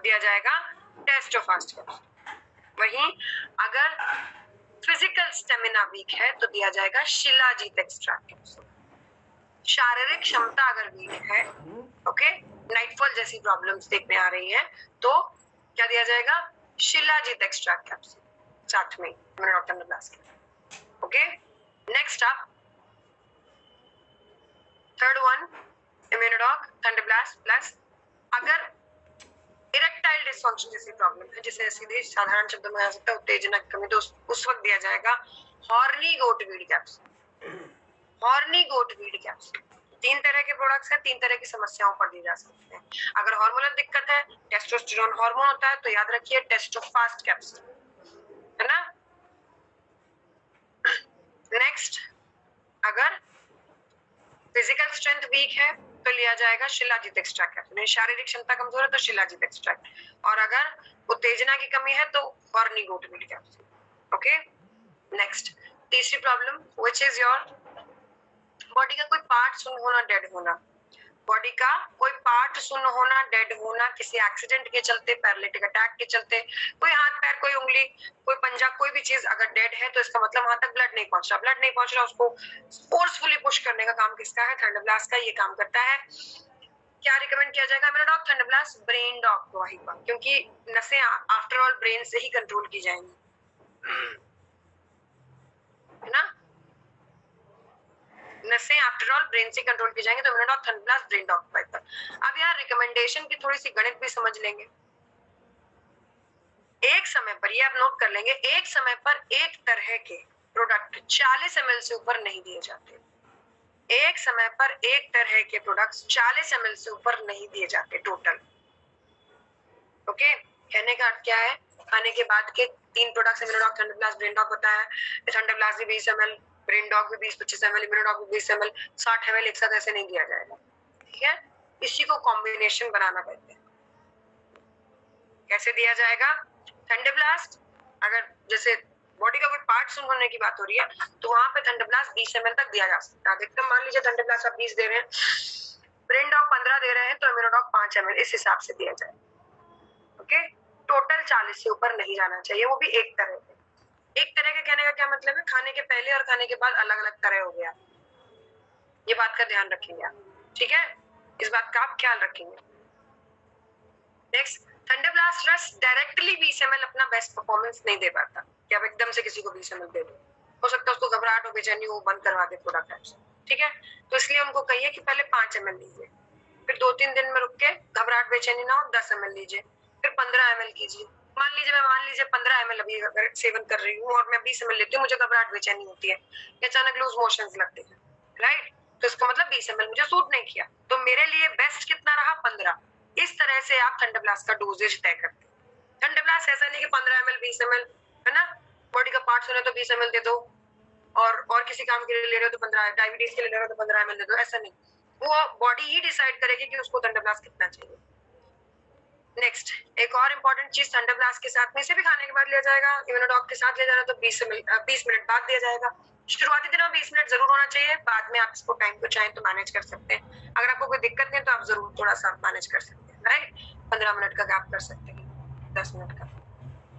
दिया जाएगा टेस्टोफास्ट कैप्सूल। वहीं अगर फिजिकल स्टेमिना वीक है तो दिया जाएगा शिलाजीत एक्सट्रैक्ट कैप्सूल। शारीरिक क्षमता अगर वीक है, ओके, नाइटफॉल जैसी प्रॉब्लम्स देखने आ रही है, तो क्या दिया जाएगा? शिलाजीत एक्सट्रैक्ट कैप्सूल साथ में इम्यूनोडॉक थंडरब्लास्ट के। Okay, next up third one, immunodoc thunderblast plus अगर इरेक्टाइल डिसफंक्शन जैसी प्रॉब्लम है, जिसे सीधे साधारण शब्दों में आ सकता है उत्तेजना की कमी, तो उस वक्त दिया जाएगा हॉर्नी गोट वीड कैप्सूल। हॉर्नी गोट वीड कैप्सूल 3 तरह के प्रोडक्ट्स हैं, 3 तरह की समस्याओं पर दिए जा सकते हैं। अगर हार्मोनल दिक्कत है, टेस्टोस्टेरोन हार्मोन होता है, तो याद रखिए टेस्टोफास्ट कैप्सूल, है ना। नेक्स्ट, अगर फिजिकल स्ट्रेंथ वीक है तो लिया जाएगा शिलाजीत एक्सट्रैक्ट कैप्सूल। शारीरिक क्षमता कमजोर है तो शिलाजीत एक्सट्रैक्ट, और अगर उत्तेजना की कमी है तो हॉर्नी गोट वीड कैप्सूल। ओके, नेक्स्ट तीसरी problem, which is your body का कोई पार्ट सुन्न होना, डेड होना। बॉडी का कोई पार्ट सुन्न होना, डेड होना, किसी एक्सीडेंट के चलते, पैरालिटिक अटैक के चलते, कोई हाथ पैर, कोई उंगली, कोई पंजा, कोई भी चीज अगर डेड है तो इसका मतलब वहां तक ब्लड नहीं पहुंच रहा। ब्लड नहीं पहुंच रहा, उसको फोर्सफुली पुश करने का काम किसका है? थंडरब्लास्ट का। ये काम करता है। क्या रिकमेंड किया जाएगा? इम्यूनोडॉक थंडरब्लास्ट ब्रेन डॉग को, वही पर, क्योंकि नसें आफ्टर ऑल ब्रेन से ही कंट्रोल की जाएंगी, है ना। नसें आफ्टर ऑल ब्रेन से कंट्रोल की जाएंगे, तो इम्यूनोडॉक थंडरब्लास्ट ब्रेन डॉग पर। अब यार रिकमेंडेशन की थोड़ी सी गणित भी समझ लेंगे। एक समय पर, ये आप नोट कर लेंगे, एक समय पर एक तरह के प्रोडक्ट 40 ml से ऊपर नहीं दिए जाते। एक समय पर एक तरह के प्रोडक्ट्स 40 ml से ऊपर नहीं दिए जाते टोटल। ओके, कहने का अर्थ क्या है? खाने के बाद के 3 प्रोडक्ट्स इम्यूनोडॉक थंडरब्लास्ट ब्रेन डॉग होता है। थंडरब्लास्ट भी 20 ml, ब्रेन डॉग भी 20-25 ml, इम्यूनोडॉक भी 20 ml, 60 ml एक साथ ऐसे नहीं दिया जाएगा, ठीक है। इसी को कॉम्बिनेशन बनाना कहते हैं। कैसे दिया जाएगा? थंडरब्लास्ट अगर जैसे बॉडी का कोई पार्ट सुन होने की बात हो रही है तो वहां पे थंडरब्लास्ट 20 ml तक दिया जा सकता है। अधिकतम मान लीजिए थंडरब्लास्ट आप 20 दे रहे हैं, ब्रेन डॉग 15 दे रहे हैं, तो इम्यूनोडॉक 5 ml इस हिसाब से दिया जाए। ओके, टोटल 40 से ऊपर नहीं जाना चाहिए, वो भी एक तरह के। एक तरह के कहने का क्या मतलब है? खाने के पहले और खाने के बाद अलग अलग तरह हो गया। ये बात का ध्यान रखेंगे आप, ठीक है। इस बात का आप ख्याल रखेंगे। नेक्स्ट, थंडरब्लास्ट रस डायरेक्टली 20 ml अपना बेस्ट परफॉर्मेंस नहीं दे पाता कि आप एकदम से किसी को 20 ml दे दो। हो सकता है उसको घबराहट हो, बेचैनी हो, बंद करवा दे प्रोडक्ट आपसे, ठीक है। तो इसलिए उनको कहिए कि पहले 5 ml लीजिए, फिर 2-3 दिन में रुक के घबराहट बेचैनी ना हो 10 ml लीजिए, फिर 15 ml कीजिए। मान लीजिए 15 ml अभी अगर सेवन कर रही हूँ और मैं 20 ml लेती हूँ, मुझे घबराहट बेचैनी होती है, अचानक लूज मोशंस लगते हैं, राइट, तो इसका मतलब 20 ml मुझे सूट नहीं किया, तो मेरे लिए बेस्ट कितना रहा? 15। इस तरह से आप थंडरब्लास्ट का डोजेज तय करते हैं। थंडरब्लास्ट ऐसा नहीं कि 15 ml 20 ml, है ना। बॉडी का पार्ट सुने तो 20 ml दे दो, और किसी काम के लिए ले रहे हो तो 15, डायबिटीज के लिए ले रहे हो तो 15 ml दे दो, ऐसा नहीं। वो बॉडी ही डिसाइड करेगी कि उसको थंडरब्लास्ट कितना चाहिए। नेक्स्ट, एक और इम्पोर्टेंट चीज, थंडरब्लास्ट के साथ में इसे भी खाने के बाद लिया जाएगा। इम्यूनोडॉक के साथ ले जाना तो 20 मिनट बाद दिया जाएगा। शुरुआती दिनों में 20 मिनट जरूर होना चाहिए, बाद में आप इसको टाइम को चाहें तो मैनेज कर सकते हैं। अगर आपको कोई दिक्कत नहीं तो आप जरूर थोड़ा सा मैनेज कर सकते हैं, राइट। 15 मिनट का गैप कर सकते हैं, 10 मिनट का।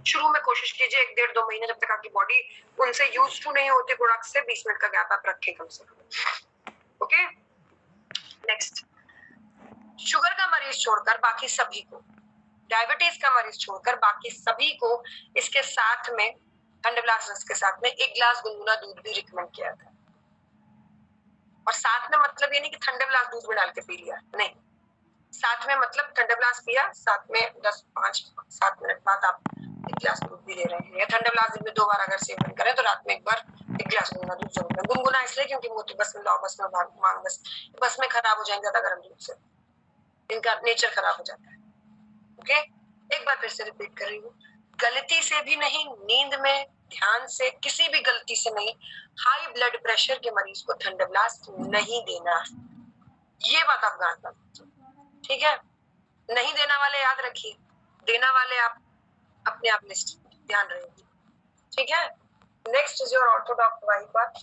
शुरू में कोशिश कीजिए 1-1.5-2 महीने, जब तक आपकी बॉडी उनसे यूज टू नहीं होती प्रोडक्ट से, 20 मिनट का गैप आप रखें कम से कम। ओके, नेक्स्ट, शुगर का मरीज छोड़कर बाकी सभी को, डायबिटीज का मरीज छोड़कर बाकी सभी को इसके साथ में, थंडरब्लास्ट रस के साथ में 1 गिलास गुनगुना दूध भी रिकमेंड किया था। और साथ में मतलब ये नहीं कि थंडरब्लास्ट दूध में डाल के पी लिया, नहीं, साथ में मतलब थंडरब्लास्ट पिया, साथ में 5-7 मिनट बाद आप 1 गिलास दूध भी दे रहे हैं। या थंडरब्लास्ट दिन में 2 बार अगर सेवन करें तो रात में 1 बार 1 गिलास गुनगुना दूध जरूर लें। गुनगुना इसलिए क्योंकि मोती बस में लाओ, बस में मांग, बस में खराब हो जाएंगे ज्यादा गर्म दूध से, इनका नेचर खराब हो जाता है। ओके, एक बार फिर से रिपीट कर रही हूँ, गलती से भी नहीं, नींद में, ध्यान से, किसी भी गलती से नहीं, हाई ब्लड प्रेशर के मरीज को थंडरब्लास्ट नहीं देना। ये बात आप गांठ बांधिए, ठीक है। नहीं देना वाले याद रखिए, देना वाले आप अपने आप लिस्ट ध्यान रहेगी, ठीक है। Next is your Orthodox wife बात।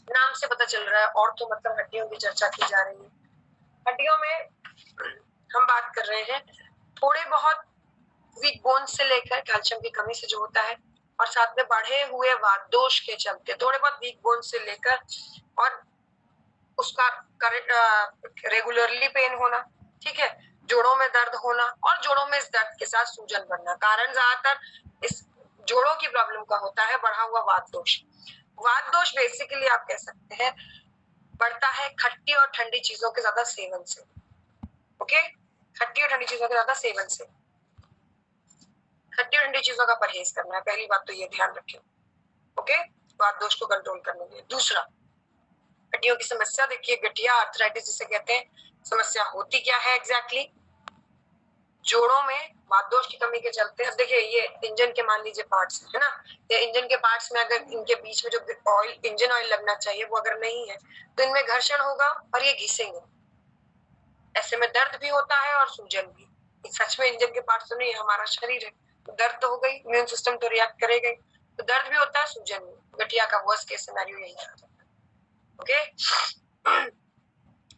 नाम से पता चल रहा है ऑर्थो मतलब हड्डियों की चर्चा की जा रही है। हड्डियों में हम बात कर रहे हैं थोड़े बहुत वीक बोन्स से लेकर कैल्शियम की कमी से जो होता है, और साथ में बढ़े हुए वात दोष के चलते थोड़े बहुत वीक बोन्स से लेकर और उसका रेगुलरली पेन होना, ठीक है, जोड़ों में दर्द होना और जोड़ों में इस दर्द के साथ सूजन बढ़ना। कारण ज्यादातर इस जोड़ों की प्रॉब्लम का होता है बढ़ा हुआ वात दोष। वात दोष बेसिकली आप कह सकते हैं बढ़ता है खट्टी और ठंडी चीजों के ज्यादा सेवन से। ओके, खट्टी और ठंडी चीजों के ज्यादा सेवन से, खट्टी और ठंडी चीजों का परहेज करना है, पहली बात तो ये ध्यान रखें। ओके, वात दोष को कंट्रोल करने के लिए। दूसरा, हड्डियों की समस्या देखिए, गठिया आर्थराइटिस जिसे कहते हैं, समस्या होती क्या है एग्जैक्टली? जोड़ों में वात दोष की कमी के चलते। अब देखिए ये इंजन के मान लीजिए पार्ट्स है ना, ये इंजन के पार्ट्स में अगर इनके बीच में जो ऑयल, इंजन ऑयल लगना चाहिए वो अगर नहीं है तो इनमें घर्षण होगा और ये घिसेंगे, ऐसे में दर्द भी होता है और सूजन भी। सच में इंजन के पार्ट्स तो नहीं, हमारा शरीर है, तो दर्द तो हो गई, इम्यून सिस्टम तो रिएक्ट करेगा, तो दर्द भी होता है, सूजन भी। गठिया का वर्स्ट केस सिनेरियो यही है। ओके,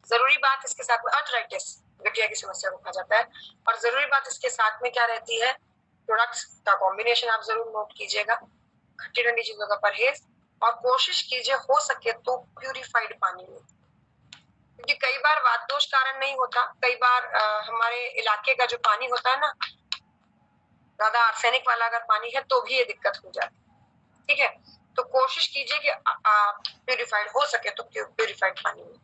जरूरी बात इसके साथ में आर्थराइटिस गठिया की समस्या को कहा जाता है, और जरूरी बात इसके साथ में क्या रहती है, प्रोडक्ट्स का कॉम्बिनेशन आप जरूर नोट कीजिएगा, खट्टी ठंडी चीजों का परहेज, और कोशिश कीजिए हो सके तो प्यूरिफाइड पानी में, क्योंकि कई बार वात दोष कारण नहीं होता, कई बार हमारे इलाके का जो पानी होता है ना, ज्यादा आर्सेनिक वाला अगर पानी है तो भी ये दिक्कत हो जाती है। ठीक है, तो कोशिश कीजिए कि प्यूरिफाइड हो सके तो प्यूरिफाइड पानी में।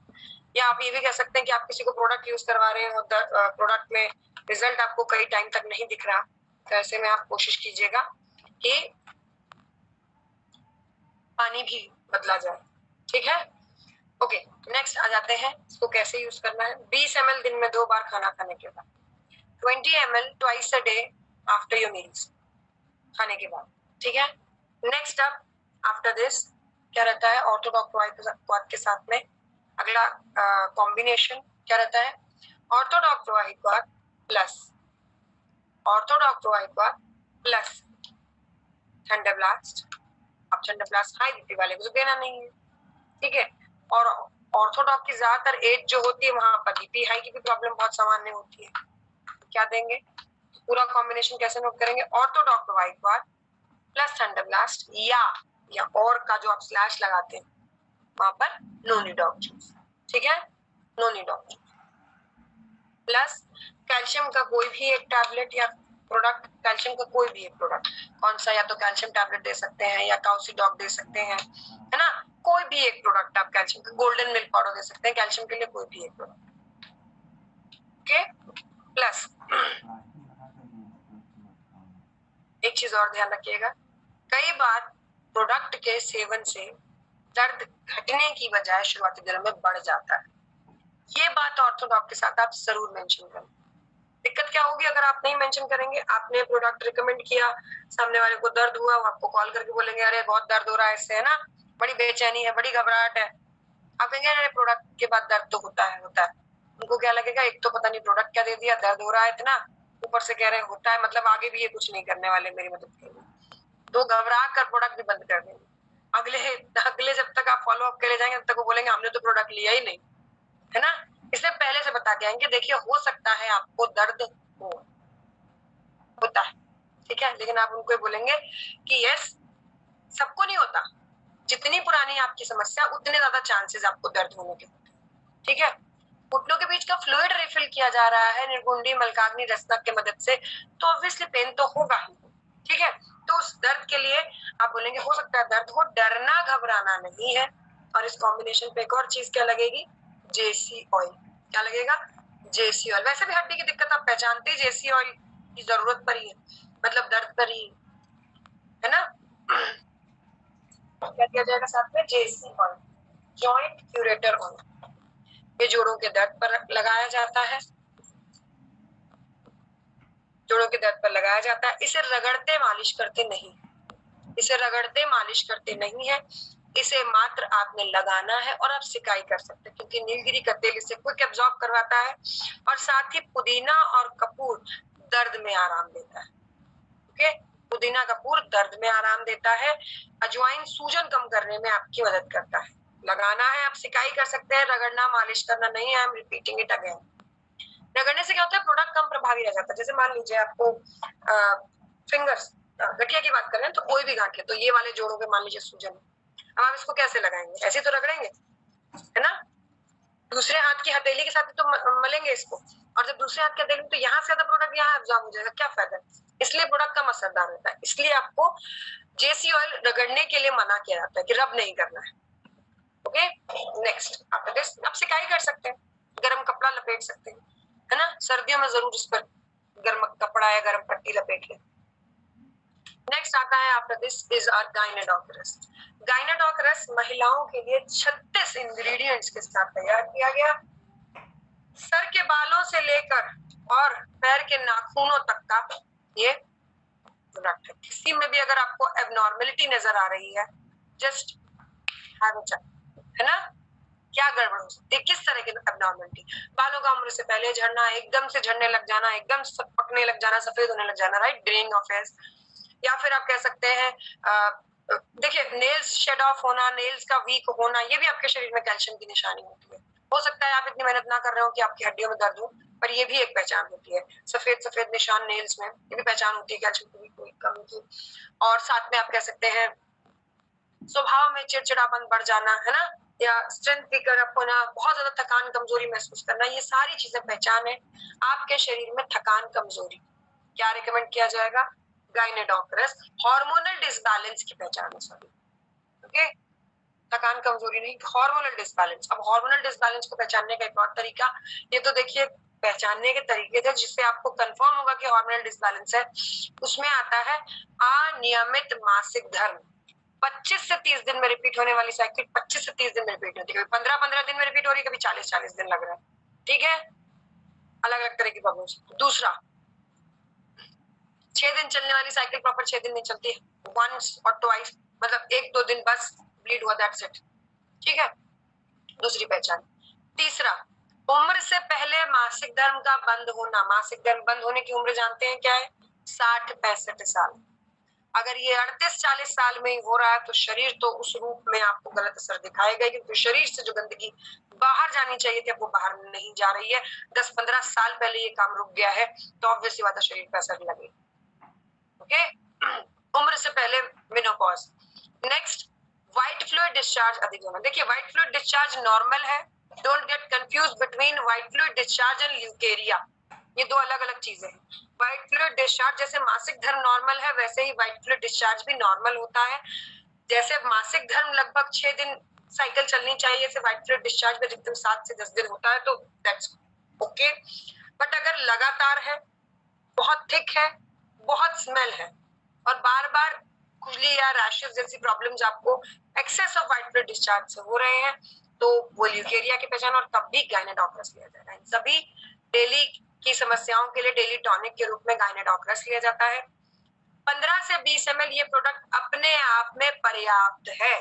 या आप ये भी कह सकते हैं कि आप किसी को प्रोडक्ट यूज करवा रहे हैं और प्रोडक्ट में रिजल्ट आपको कई टाइम तक नहीं दिख रहा, तो ऐसे में आप कोशिश कीजिएगा कि पानी भी बदला जाए। ठीक है, ओके, नेक्स्ट आ जाते हैं इसको कैसे यूज करना है। 20 ml दिन में 2 बार खाना खाने के बाद, 20 ml twice a day after your meals, खाने के बाद। ठीक है, नेक्स्ट अप आफ्टर दिस क्या रहता है, ऑर्थोडॉक्स के साथ में अगला कॉम्बिनेशन क्या रहता है, ऑर्थोडॉक्स प्लस प्लस थंडरब्लास्ट। अब थंडरब्लास्ट हाई बीपी वाले को तो देना नहीं है, ठीक है, और ऑर्थोडॉक्स की ज्यादातर एज जो होती है वहां पर बीपी हाई की भी प्रॉब्लम बहुत सामान्य होती है। क्या देंगे, पूरा कॉम्बिनेशन कैसे नोट करेंगे, ऑर्थोडॉक्स प्लस थंडरब्लास्ट, या और का जो आप स्लैश लगाते हैं वहां पर नोनिडॉक जूस, ठीक है, नोनिडॉक जूस प्लस कैल्शियम का कोई भी एक टैबलेट या प्रोडक्ट, कैल्शियम का कोई भी एक प्रोडक्ट, कौन सा, या तो कैल्शियम टैबलेट दे सकते हैं या काउसीडॉक दे सकते हैं, है ना, कोई भी एक प्रोडक्ट आप कैल्शियम का, गोल्डन मिल्क पाउडर दे सकते हैं कैल्शियम के लिए, कोई भी एक प्रोडक्ट। ओके, प्लस एक चीज और ध्यान रखिएगा, कई बार प्रोडक्ट के सेवन से दर्द घटने की बजाय शुरुआती दिनों में बढ़ जाता है। ये बात ऑर्थोडॉक्स के साथ आप जरूर मेंशन करें। दिक्कत क्या होगी अगर आप नहीं मेंशन करेंगे, आपने प्रोडक्ट रिकमेंड किया, सामने वाले को दर्द हुआ, वो आपको कॉल करके बोलेंगे अरे बहुत दर्द हो रहा है इससे, है ना, बड़ी बेचैनी है, बड़ी घबराहट है, आप कहेंगे अरे प्रोडक्ट के बाद दर्द तो होता है। उनको क्या लगेगा, एक तो पता नहीं प्रोडक्ट क्या दे दिया, दर्द हो रहा है इतना, ऊपर से कह रहे हैं होता है, मतलब आगे भी ये कुछ नहीं करने वाले मेरी मदद के लिए, तो घबरा कर प्रोडक्ट भी बंद कर देंगे। अगले जब तक आप फॉलो अप के ले जाएंगे तब तक वो बोलेंगे हमने तो प्रोडक्ट लिया ही नहीं, है ना, इसलिए पहले से बता के आएंगे देखिए हो सकता है आपको दर्द होता है, ठीक है, लेकिन आप उनको बोलेंगे कि यस सबको नहीं होता, जितनी पुरानी आपकी समस्या उतने ज्यादा चांसेस आपको दर्द होने के होते हैं। ठीक है, घुटनों के बीच का फ्लूइड रिफिल किया जा रहा है निर्गुंडी मलकाग्नि रसनक के मदद से, तो ऑब्वियसली पेन तो होगा ही। ठीक है, तो उस दर्द के लिए आप बोलेंगे हो सकता है दर्द हो, डरना घबराना नहीं है। और इस कॉम्बिनेशन पे एक और चीज क्या लगेगी, जेसी ऑयल, क्या लगेगा, जेसी ऑयल। वैसे भी हड्डी की दिक्कत आप पहचानते ही जेसी ऑयल की जरूरत पर ही है, मतलब दर्द पर ही है ना। क्या किया जाएगा साथ में, जेसी ऑयल, जॉइंट क्यूरेटर ऑयल, ये जोड़ों के दर्द पर लगाया जाता है, जोड़ों के दर्द पर लगाया जाता है। इसे रगड़ते मालिश करते नहीं, इसे रगड़ते मालिश करते नहीं है, इसे मात्र आपने लगाना है और आप सिकाई कर सकते हैं, क्योंकि नीलगिरी का तेल इसे क्विक एब्जॉर्ब करवाता है, और साथ ही पुदीना और कपूर दर्द में आराम देता है। ओके, पुदीना कपूर दर्द में आराम देता है, अजवाइन सूजन कम करने में आपकी मदद करता है। लगाना है, आप सिकाई कर सकते हैं, रगड़ना मालिश करना नहीं है, I am repeating it again. रगड़ने से क्या होता है, प्रोडक्ट कम प्रभावी रह जाता है। जैसे मान लीजिए आपको फिंगर्स, गठिया की बात कर रहे हैं तो कोई भी गांठ है, तो ये वाले जोड़ों पे मान लीजिए सूजन, अब आप इसको कैसे लगाएंगे, ऐसे तो रगड़ेंगे, है ना। दूसरे हाथ की हथेली के साथ तो मलेंगे इसको, और जब दूसरे हाथ की हथेली तो यहाँ से ज्यादा प्रोडक्ट यहाँ एब्जॉर्ब हो जाएगा, क्या फायदा है। इसलिए प्रोडक्ट कम असरदार होता है, इसलिए आपको जेसी ऑयल रगड़ने के लिए मना किया जाता है कि रब नहीं करना है। ओके, नेक्स्ट आफ्टर दिस आप सिकाई कर सकते हैं, गर्म कपड़ा लपेट सकते हैं, है ना, सर्दियों में जरूर इस पर गर्म कपड़ा या गर्म पट्टी लपेट लें। नेक्स्ट आता है आफ्टर दिस इज आवर गायनेडोकरस। गायनेडोकरस महिलाओं के लिए 36 इंग्रेडिएंट्स के साथ तैयार किया गया। सर के बालों से लेकर और पैर के नाखूनों तक का ये प्रोडक्ट है। किसी में भी अगर आपको एबनॉर्मलिटी नजर आ रही है, जस्ट हैव अ चेक, है ना, क्या गड़बड़ हो सकती है, किस तरह की एबनॉर्मलिटी, बालों का उम्र से पहले झड़ना, एकदम से झड़ने लग जाना, एकदम पकने लग जाना, सफेद होने लग जाना, राइट, ग्रेइंग ऑफ हेयर्स, या फिर आप कह सकते हैं देखिए नेल्स शेड ऑफ होना, नेल्स का वीक होना, ये भी आपके शरीर में कैल्शियम की निशानी होती है। हो सकता है आप इतनी मेहनत ना कर रहे हो कि आपकी हड्डियों में दर्द हो, पर ये भी एक पहचान होती है, सफेद सफेद निशान नेल्स में, ये भी पहचान होती है कैल्शियम की कमी की। और साथ में आप कह सकते हैं स्वभाव में चिड़चिड़ापन बढ़ जाना, है ना, या स्ट्रेंथ वीकर होना, बहुत ज्यादा थकान कमजोरी महसूस करना, ये सारी चीजें पहचान है आपके शरीर में थकान कमजोरी। क्या रिकमेंड किया जाएगा, गायनेडोकरस, हार्मोनल डिसबैलेंस की पहचान है सभी। ओके, थकान कमजोरी नहीं, हार्मोनल डिसबैलेंस। अब हार्मोनल डिसबैलेंस को पहचानने का एक और तरीका, ये तो देखिए पहचानने के तरीके थे जिससे आपको कंफर्म होगा कि हार्मोनल डिसबैलेंस है, उसमें आता है अनियमित मासिक धर्म। 25 से 30 दिन में रिपीट होने वाली साइकिल 25 से 30 दिन में रिपीट होती है, कभी 15-15 दिन में रिपीट हो रही है, कभी 40-40 दिन लग रहा है, ठीक है, अलग अलग तरह की प्रॉब्लम्स। दूसरा, 6 दिन चलने वाली साइकिल प्रॉपर 6 दिन नहीं चलती है, वंस और ट्वाइस, मतलब 1-2 दिन बस ब्लीड हुआ, दैट्स इट, ठीक है, दूसरी पहचान। तीसरा, उम्र से पहले मासिक धर्म का बंद होना। मासिक धर्म बंद होने की उम्र जानते हैं क्या है, 60-65 साल। अगर ये 38-40 साल में ही हो रहा है तो शरीर तो उस रूप में आपको गलत असर दिखाएगा, क्योंकि शरीर से जो गंदगी बाहर जानी चाहिए थी वो बाहर नहीं जा रही है, 10-15 साल पहले ये काम रुक गया है, तो ऑब्वियस बात है शरीर पे असर लगेगा। ओके, उम्र से पहले menopause. Next, white fluid discharge अधिक होना। देखिए व्हाइट फ्लूइड डिस्चार्ज नॉर्मल है, don't get confuse between white fluid discharge and leucorrhoea, ये दो अलग अलग चीजें हैं। व्हाइट फ्लूइड डिस्चार्ज जैसे मासिक धर्म नॉर्मल है, वैसे ही व्हाइट फ्लूइड डिस्चार्ज भी नॉर्मल होता है। जैसे मासिक धर्म लगभग 6 दिन साइकिल चलनी चाहिए, से व्हाइट फ्लूइड डिस्चार्ज में अधिकतम 7 से 10 दिन होता है, तो दैट्स ओके। बट अगर लगातार है, बहुत थिक है, बहुत स्मेल है, और बार बार खुजली या रैशेस जैसी प्रॉब्लम्स आपको excess of white fluid discharge से हो रहे हैं, तो वो ल्यूकेरिया की पहचान, और तब भी गायनेडोकरस लिया जाएगा। सभी डेली की समस्याओं के लिए डेली टॉनिक के रूप में गायनेडोकरस लिया जाता है। 15 से 20 ml ये प्रोडक्ट अपने आप में पर्याप्त है।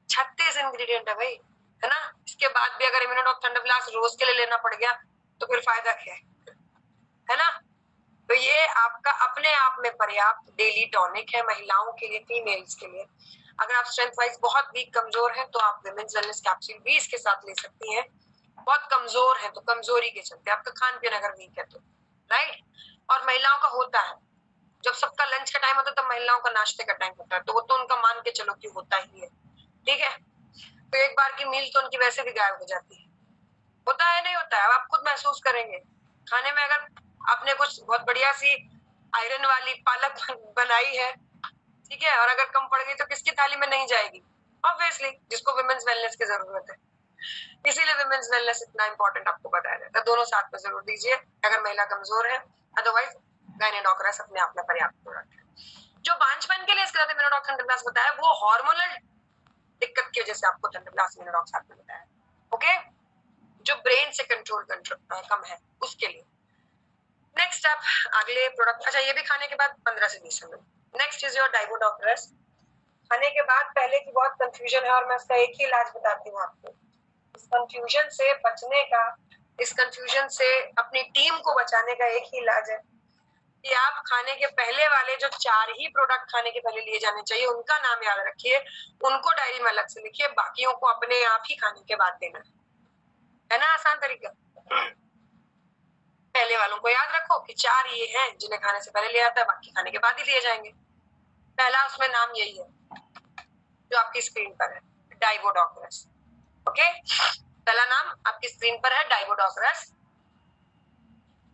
36 इंग्रेडिएंट है भाई, है ना, इसके बाद भी अगर इम्यूनोडॉक थंडरब्लास्ट रोज के लिए लेना पड़ गया तो फिर फायदा क्या है ना। तो ये आपका अपने आप में पर्याप्त डेली टॉनिक है महिलाओं के लिए, फीमेल्स के लिए। अगर आप स्ट्रेंथ वाइज बहुत वीक कमजोर हैं तो आप विमेंस वेलनेस कैप्सूल भी इसके साथ ले सकती हैं। बहुत कमजोर है तो कमजोरी के चलते, आपका खान पीन अगर वीक है तो, राइट। और महिलाओं का होता है, जब सबका लंच का टाइम होता है तब महिलाओं का नाश्ते का टाइम होता है, तो वो तो उनका मान के चलो कि होता ही है, ठीक है। तो एक बार की मील तो उनकी वैसे भी गायब हो जाती है, होता है नहीं होता है, आप खुद महसूस करेंगे। खाने में अगर आपने कुछ बहुत बढ़िया सी आयरन वाली पालक बनाई है, ठीक है, और अगर कम पड़ गई तो किसकी थाली में नहीं जाएगी, ऑब्वियसली जिसको विमेंस वेलनेस की जरूरत है। इसीलिए विमेंस वेलनेस इतना इंपॉर्टेंट आपको बताया जाता है, दोनों साथ में जरूर दीजिए अगर महिला कमजोर है, अदरवाइज गायनेडोकरस अपने आप में पर्याप्त प्रोडक्ट है। जो बांझपन के लिए इसके साथ इम्यूनोडॉक थंडरब्लास्ट बताया वो हार्मोनल दिक्कत की वजह से आपको थंडरब्लास्ट इम्यूनोडॉक साथ में बताया, ओके, जो ब्रेन से कंट्रोल कम है उसके लिए। नेक्स्ट आप अगले प्रोडक्ट, अच्छा ये भी खाने के बाद 15 से 20 ml। नेक्स्ट इज योर डाइबोडोकरस। खाने के बाद पहले की बहुत कंफ्यूजन है और मैं उसका एक ही इलाज बताती हूँ आपको। इस कंफ्यूजन से बचने का, इस कंफ्यूजन से अपनी टीम को बचाने का एक ही इलाज है कि आप खाने के पहले वाले जो 4 ही प्रोडक्ट खाने के पहले लिए जाने चाहिए उनका नाम याद रखिए, उनको डायरी में अलग से लिखिए, बाकियों को अपने आप ही खाने के बाद देना है ना, आसान तरीका, पहले वालों को याद रखो कि 4 ये हैं जिन्हें खाने से पहले लिया जाता है, बाकी खाने के बाद ही लिए जाएंगे। पहला उसमें नाम यही है जो आपकी स्क्रीन पर है, डाइवोडोक्रास। ओके, पहला नाम आपकी स्क्रीन पर है डाइवोडोक्रास।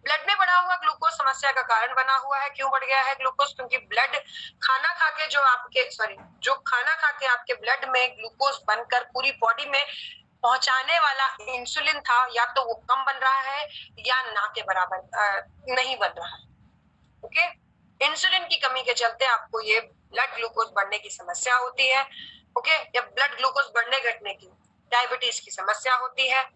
ब्लड में बढ़ा हुआ ग्लूकोज समस्या का कारण बना हुआ है। क्यों बढ़ गया है ग्लूकोज? क्योंकि ब्लड खाना खा के जो खाना खा के आपके ब्लड में ग्लूकोज बनकर पूरी बॉडी में पहुंचाने वाला इंसुलिन था, या तो वो कम बन रहा है या ना के बराबर नहीं बन रहा है। ओके, इंसुलिन की कमी के चलते आपको ये ब्लड ग्लूकोज बढ़ने की समस्या होती है। ओके, या ब्लड ग्लूकोज बढ़ने घटने की डायबिटीज की समस्या होती है।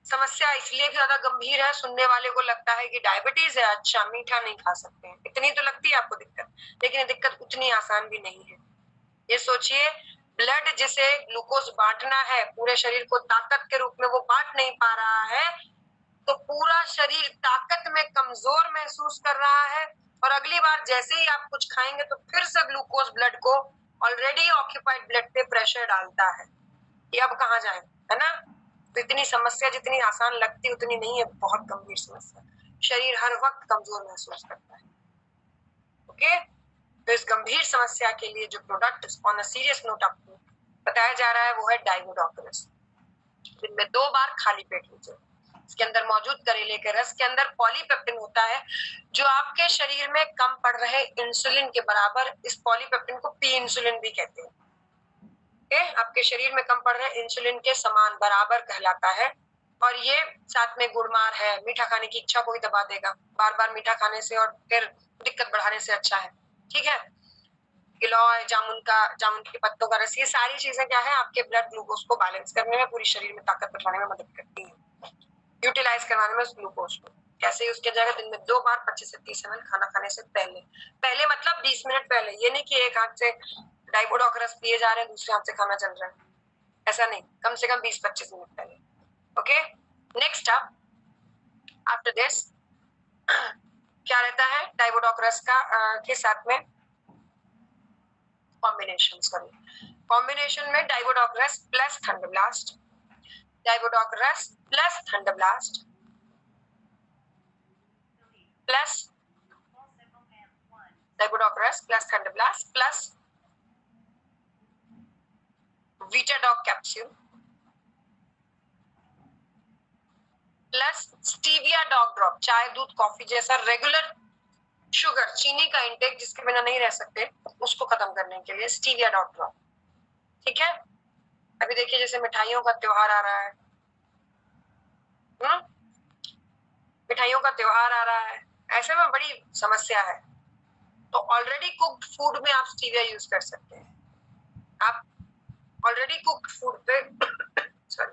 समस्या इसलिए भी ज्यादा गंभीर है, सुनने वाले को लगता है कि डायबिटीज है, अच्छा मीठा नहीं खा सकते हैं, इतनी तो लगती है आपको दिक्कत, लेकिन ये दिक्कत उतनी आसान भी नहीं है। ये सोचिए, ब्लड जिसे ग्लूकोज बांटना है पूरे शरीर को ताकत के रूप में, वो बांट नहीं पा रहा है, तो पूरा शरीर ताकत में कमजोर महसूस कर रहा है, और अगली बार जैसे ही आप कुछ खाएंगे तो फिर से ग्लूकोज ब्लड को ऑलरेडी ऑक्यूपाइड ब्लड पे प्रेशर डालता है कि अब कहाँ जाए, है ना। तो इतनी समस्या जितनी आसान लगती उतनी नहीं है, बहुत गंभीर समस्या। शरीर हर वक्त कमजोर महसूस करता है। ओके, तो इस गंभीर समस्या के लिए जो product on a serious note आपको बताया जा रहा है वो है डाइवोडोक्रास। दिन में 2 बार खाली पेट लीजिए। इसके अंदर मौजूद करेले के रस के अंदर पॉलीपेप्टिन होता है, जो आपके शरीर में कम पड़ रहे इंसुलिन के बराबर, इस पॉलीपेप्टिन को पी इंसुलिन भी कहते हैं। आपके शरीर में कम पड़ रहे इंसुलिन के समान बराबर कहलाता है, और ये साथ में गुड़मार है, मीठा खाने की इच्छा को ही दबा देगा। बार बार मीठा खाने से और फिर दिक्कत बढ़ाने से अच्छा है, ठीक है। गिलोय, जामुन के पत्तों का रस, ये सारी चीजें क्या है, आपके ब्लड ग्लूकोज को बैलेंस करने में, पूरी शरीर में ताकत बढ़ाने में मदद करती है, यूटिलाइज करवाने में उस ग्लूकोज को। कैसे यूज किया जाएगा? दिन में 2 बार 25 से 30 ml खाना खाने से पहले मतलब 20 मिनट पहले। ये नहीं कि एक हाथ से डाइवोडोक्रास पिए जा रहे हैं, दूसरे हाथ से खाना चल रहा है, ऐसा नहीं, कम से कम 20-25 मिनट पहले। Okay, next up after this क्या रहता है डाइवोडोक्रास का के साथ में कॉम्बिनेशन में डाइवोडोक्रास प्लस थंडरब्लास्ट, डाइवोडोक्रास प्लस थंडरब्लास्ट प्लस डाइवोडोक्रास plus thunderblast plus vitadoc capsule plus stevia doc drop, चाय दूध कॉफी जैसा रेगुलर शुगर, चीनी का इंटेक जिसके बिना नहीं रह सकते, उसको खत्म करने के लिए स्टीविया डॉग ड्रॉप। ठीक है, अभी देखिए जैसे मिठाइयों का त्योहार आ रहा है, मिठाइयों का त्योहार आ रहा है, ऐसे में बड़ी समस्या है, तो ऑलरेडी कुक्ड फूड में आप स्टीविया यूज कर सकते हैं। आप ऑलरेडी कुक्ड फूड पे सॉरी,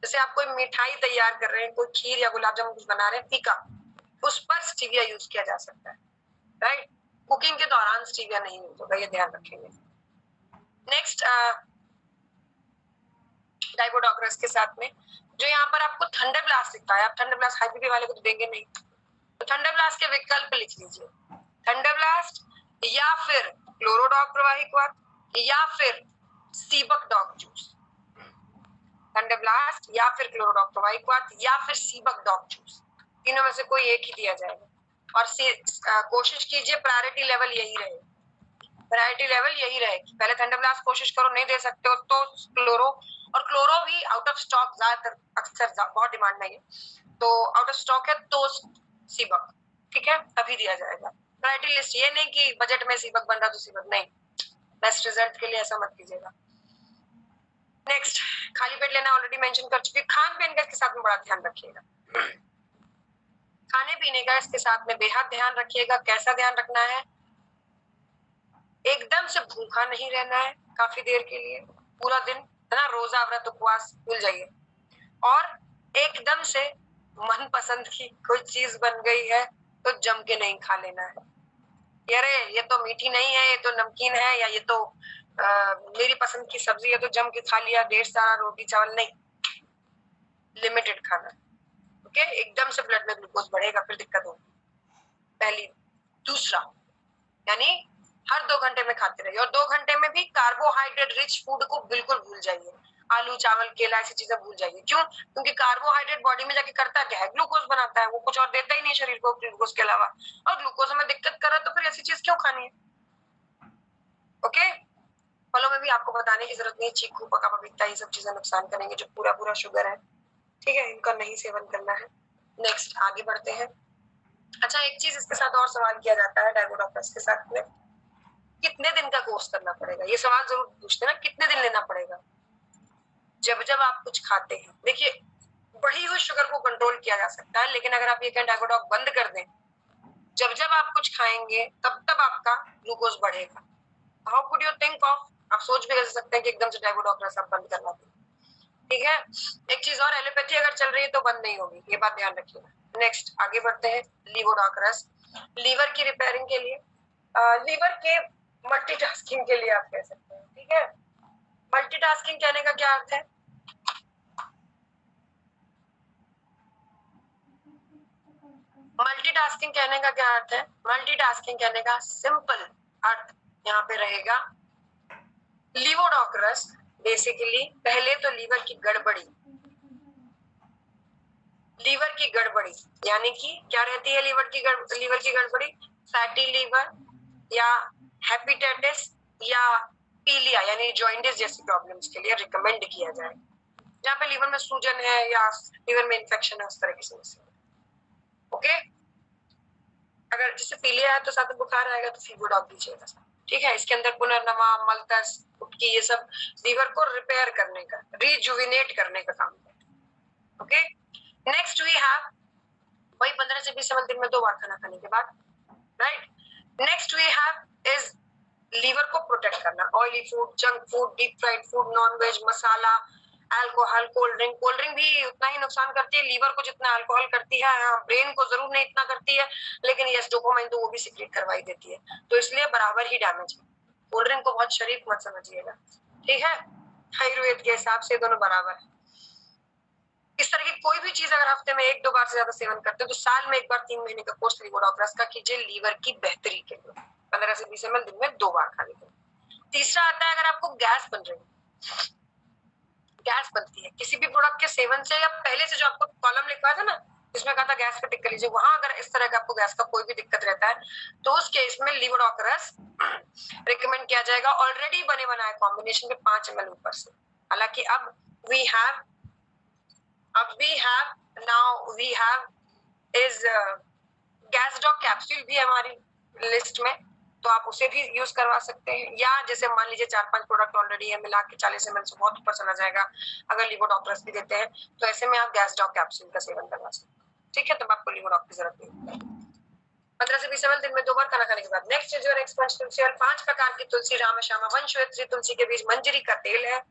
जैसे आप कोई मिठाई तैयार कर रहे हैं, कोई खीर या गुलाब जामुन कुछ बना रहे हैं फीका, उस पर स्टीविया यूज किया जा सकता है, राइट। कुकिंग के दौरान स्टीविया नहीं यूज होगा, ये ध्यान रखेंगे। नेक्स्ट डाइवोडोक्रास के साथ में जो यहाँ पर आपको थंडरब्लास्ट दिखता है, आप थंडरब्लास्ट हाई बीपी वाले को तो देंगे नहीं, तो थंडरब्लास्ट के विकल्प लिख लीजिए, थंडरब्लास्ट या फिर क्लोरोडॉग प्रवाहिक वात या फिर सीबक डॉग जूस। थंडरब्लास्ट या फिर क्लोरोडॉग प्रवाहिक वात या फिर सीबक डॉग जूस, तीनों में से कोई एक ही दिया जाएगा। और कोशिश कीजिए प्रायोरिटी लेवल यही रहे, प्रायोरिटी लेवल यही रहे कि पहले थंडरब्लास्ट कोशिश करो, नहीं दे सकते हो तो क्लोरो, और क्लोरो भी आउट ऑफ स्टॉक, ज्यादातर अक्सर बहुत डिमांड में है, तो आउट ऑफ स्टॉक है तो सीबक, ठीक है, तभी दिया जाएगा। प्रायोरिटी लिस्ट, ये नहीं कि बजट में सीबक बन रहा तो सीबक नहीं, बेस्ट रिजल्ट के लिए ऐसा मत कीजिएगा। नेक्स्ट, खाली पेट लेना ऑलरेडी मेंशन कर चुकी। खान पीन का इसके साथ में बड़ा ध्यान रखिएगा, खाने पीने का इसके साथ में बेहद ध्यान रखिएगा। कैसा ध्यान रखना है? एकदम से भूखा नहीं रहना है काफी देर के लिए, पूरा दिन, है ना, रोजा व्रत उपवास भूल जाइए, और एकदम से मनपसंद की कोई चीज बन गई है तो जम के नहीं खा लेना है, अरे ये तो मीठी नहीं है, ये तो नमकीन है, या ये तो मेरी पसंद की सब्जी है तो जम के खा लिया, ढेर सारा रोटी चावल नहीं, लिमिटेड खाना। ओके, एकदम से ब्लड में ग्लूकोज बढ़ेगा, फिर दिक्कत होगी, पहली। दूसरा, यानी हर 2 घंटे में खाते रहिए, और 2 घंटे में भी कार्बोहाइड्रेट रिच फूड को बिल्कुल भूल जाइए। आलू चावल केला ऐसी चीजें भूल जाइए। क्यों? क्योंकि कार्बोहाइड्रेट बॉडी में जाके करता क्या है, ग्लूकोज बनाता है, वो कुछ और देता ही नहीं शरीर को ग्लूकोज के अलावा, और ग्लूकोज में दिक्कत कर रहा है तो फिर ऐसी चीज क्यों खानी है। ओके, फलों में भी आपको बताने की जरूरत नहीं, चीकू पका पपीता ये सब चीजें नुकसान करेंगे जो पूरा पूरा शुगर है, ठीक है, इनका नहीं सेवन करना है। नेक्स्ट आगे बढ़ते हैं। अच्छा, एक चीज इसके साथ और सवाल किया जाता है डायगोडॉक्टर्स के साथ में, कितने दिन का कोर्स करना पड़ेगा, ये सवाल जरूर पूछते हैं ना, कितने दिन लेना पड़ेगा। जब जब आप कुछ खाते हैं, देखिए बढ़ी हुई शुगर को कंट्रोल किया जा सकता है, लेकिन अगर आप ये कहें डायगोडॉक बंद कर दें, जब जब आप कुछ खाएंगे तब तब आपका ग्लूकोज बढ़ेगा। How could you think of, आप सोच भी कर सकते हैं कि एकदम से डायगोडॉक सब बंद करवा दें, ठीक है। एक चीज और, एलोपैथी अगर चल रही है तो बंद नहीं होगी, ये बात ध्यान रखिएगा। नेक्स्ट आगे बढ़ते हैं। लीवोडॉक लीवर की रिपेयरिंग के लिए, लीवर के मल्टीटास्किंग के लिए आप कह सकते हैं, ठीक है। मल्टीटास्किंग कहने का क्या अर्थ है, मल्टीटास्किंग कहने का क्या अर्थ है, मल्टीटास्किंग कहने का सिंपल अर्थ यहाँ पे रहेगा, लीवोडॉकरस बेसिकली पहले तो लीवर की गड़बड़ी यानी कि क्या रहती है लीवर की गड़बड़ी, फैटी लीवर या हेपेटाइटिस या पीलिया यानी जॉइंटिस जैसी प्रॉब्लम्स के लिए रिकमेंड किया जाए, जहाँ पे लीवर में सूजन है या लीवर में इन्फेक्शन है, उस तरह की समस्या। ओके, अगर जैसे पीलिया है तो साथ में बुखार आएगा तो फीवरडॉक दीजिएगा, ठीक है। इसके अंदर पुनर्नमा, मलतस, उटकी, ये सब लीवर को रिपेयर करने का, रिजुविनेट करने का काम करता है। ओके, नेक्स्ट वी हैव वही 15 से 20 दिन में 2 बार खाना खाने के बाद, right. Next we have is liver को प्रोटेक्ट करना, oily food, junk food, deep fried food, non veg, masala, alcohol, cold drink भी उतना ही नुकसान करती है लीवर को जितना अल्कोहल करती है। ब्रेन को जरूर नहीं इतना करती है, लेकिन यस डोपामाइन तो वो भी सीक्रेट करवाई देती है, तो इसलिए बराबर ही डैमेज है। कोल्ड ड्रिंक को बहुत शरीफ मत समझिएगा, ठीक है, आयुर्वेद के हिसाब से दोनों बराबर है। इस तरह की कोई भी चीज अगर हफ्ते में 1-2 बार से ज्यादा सेवन करते हैं तो साल में 1 बार 3 महीने का कोर्स लीवोडॉक का कीजिए, लीवर की बेहतरी के लिए 15 से 20 ml दिन में 2 बार खा लीजिए। तीसरा आता है, अगर आपको गैस बन रही है, गैस बनती है किसी भी प्रोडक्ट के सेवन से, या पहले से जो आपको कॉलम लिखा था ना इसमें कहा था गैस पे टिक कर लीजिए, वहां अगर इस तरह का आपको गैस का कोई भी दिक्कत रहता है तो उस केस में लीवोडॉक रिकमेंड किया जाएगा, ऑलरेडी बने बनाए कॉम्बिनेशन में 5 ml ऊपर से। हालांकि अब वी हैव इज गैसडॉक कैप्सूल भी हमारी लिस्ट में, तो आप उसे भी यूज करवा सकते हैं, या जैसे मान लीजिए 4-5 प्रोडक्ट ऑलरेडी है, मिला के 40 ml से बहुत ऊपर चला जाएगा अगर लीवोडॉक्टर्स भी देते हैं, तो ऐसे में आप गैसडॉक कैप्सूल का सेवन करवा सकते हैं, ठीक है। तब आपको लीवोडॉक की जरूरत नहीं। 15 से 20 ml दिन में 2 बार खाना खाने के बाद। नेक्स्ट इज योर एक्सपेंस तुलसी, और 5 प्रकार की तुलसी, रामश्यामा, वनश्वेत्री तुलसी के बीज, मंजरी का तेल है,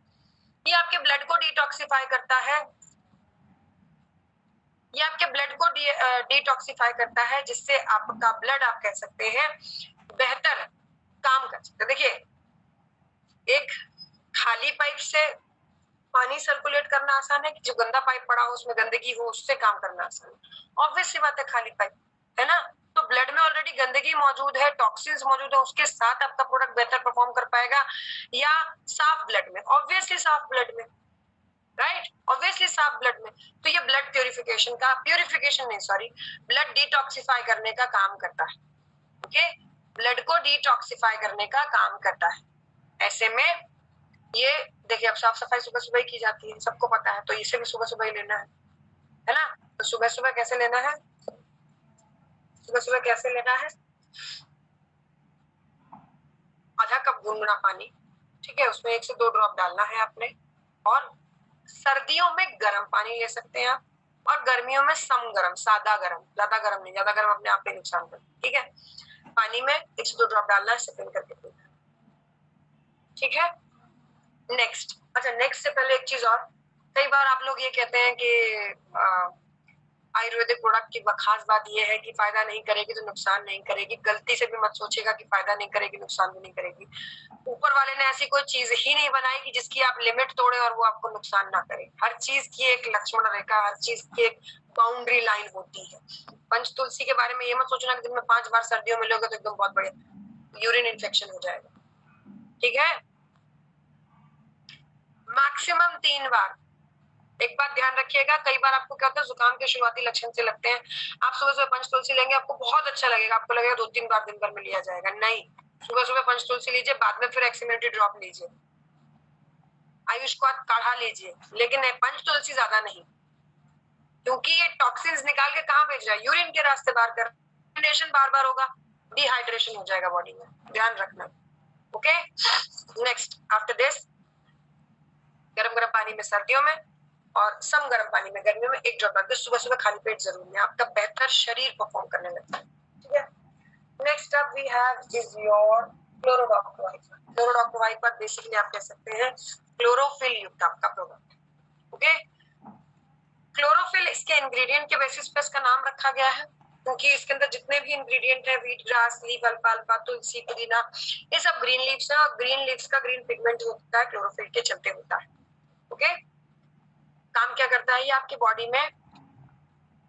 ये आपके ब्लड को डिटॉक्सिफाई करता है, ये आपके ब्लड को डिटॉक्सिफाई करता है, जिससे आपका ब्लड आप कह सकते हैं बेहतर काम कर सकते हैं। देखिए, एक खाली पाइप से पानी सर्कुलेट करना आसान है कि जो गंदा पाइप पड़ा हो उसमें गंदगी हो उससे काम करना आसान है, ऑब्वियस सी बात है, खाली पाइप है ना, तो ब्लड में ऑलरेडी गंदगी मौजूद है, टॉक्सिन्स मौजूद है, उसके साथ आपका प्रोडक्ट बेहतर परफॉर्म कर पाएगा, या साफ ब्लड में, ऑब्वियसली साफ ब्लड में, राइट, ऑब्वियसली साफ ब्लड में, तो ये ब्लड ब्लड डिटॉक्सिफाई करने का काम करता है, ओके, ब्लड को डिटॉक्सिफाई करने का काम करता है। ऐसे में ये देखिए, अब साफ सफाई सुबह सुबह ही की जाती है, सबको पता है, तो इसे भी सुबह सुबह ही लेना है ना। तो सुबह सुबह कैसे लेना है, आधा कप गुनगुना पानी, ठीक है, उसमें 1 से 2 ड्रॉप डालना है आपने, और सर्दियों में गर्म पानी ले सकते हैं आप, और गर्मियों में सम गर्म, सादा गर्म, ज्यादा गर्म नहीं, ज्यादा गर्म अपने आप पे नुकसान करता है, ठीक है। पानी में 1 से 2 ड्रॉप डालना है, सिपिंग करके पीना, ठीक है। नेक्स्ट, अच्छा नेक्स्ट से पहले एक चीज और, कई बार आप लोग ये कहते हैं कि आयुर्वेदिक प्रोडक्ट की खास बात यह है कि फायदा नहीं करेगी तो नुकसान नहीं करेगी, गलती से भी मत सोचिएगा कि फायदा नहीं करेगी नुकसान भी नहीं करेगी, ऊपर वाले ने ऐसी कोई चीज ही नहीं बनाई कि जिसकी आप लिमिट तोड़े और वो आपको नुकसान ना करे। हर चीज की एक लक्ष्मण रेखा, हर चीज की एक बाउंड्री लाइन होती है। पंच तुलसी के बारे में ये मत सोचना कि दिन में 5 बार सर्दियों में लोगे तो एकदम बहुत बढ़िया, यूरिन इन्फेक्शन हो जाएगा, ठीक है। मैक्सिमम 3 बार। एक बात ध्यान रखिएगा, कई बार आपको क्या होता है, जुकाम के शुरुआती लक्षण से लगते हैं, आप सुबह सुबह पंचतुलसी लेंगे, आपको बहुत अच्छा लगेगा, आपको लगेगा 2-3 बार दिन भर में लिया जाएगा। नहीं, सुबह सुबह पंचतुलसी लीजिए, बाद में फिर एक्सिमिलिटी ड्रॉप लीजिए, आयुष्मान काढ़ा लीजिए, लेकिन पंचतुलसी ज्यादा नहीं, क्योंकि ये टॉक्सिन्स निकाल के कहाँ भेज रहा है, यूरिन के रास्ते बाहर कर, बार बार होगा, डिहाइड्रेशन हो जाएगा बॉडी में, ध्यान रखना। ओके, नेक्स्ट आफ्टर दिस, गरम गरम पानी में सर्दियों में और सम गर्म पानी में गर्मियों में 1 ड्रॉप रख दो, सुबह सुबह खाली पेट जरूर लें, आपका बेहतर शरीर परफॉर्म करने लगता है। ठीक है, next up we have is your क्लोरोडॉक्टोवाइक। क्लोरोडॉक्टोवाइक पर बेसिकली आप कह सकते हैं क्लोरोफिल युक्त आपका प्रोडक्ट। ओके, क्लोरोफिल इसके इंग्रेडिएंट के बेसिस पे इसका नाम रखा गया है, क्योंकि इसके अंदर जितने भी इंग्रेडिएंट है, व्हीट ग्रास, लीफ अल्फाल्फा, तुलसी, पुदीना, ये सब ग्रीन लीव्स है, और ग्रीन लीव्स का ग्रीन पिगमेंट जो होता है क्लोरोफिल के चलते होता है। ओके, काम क्या करता है, ये आपकी बॉडी में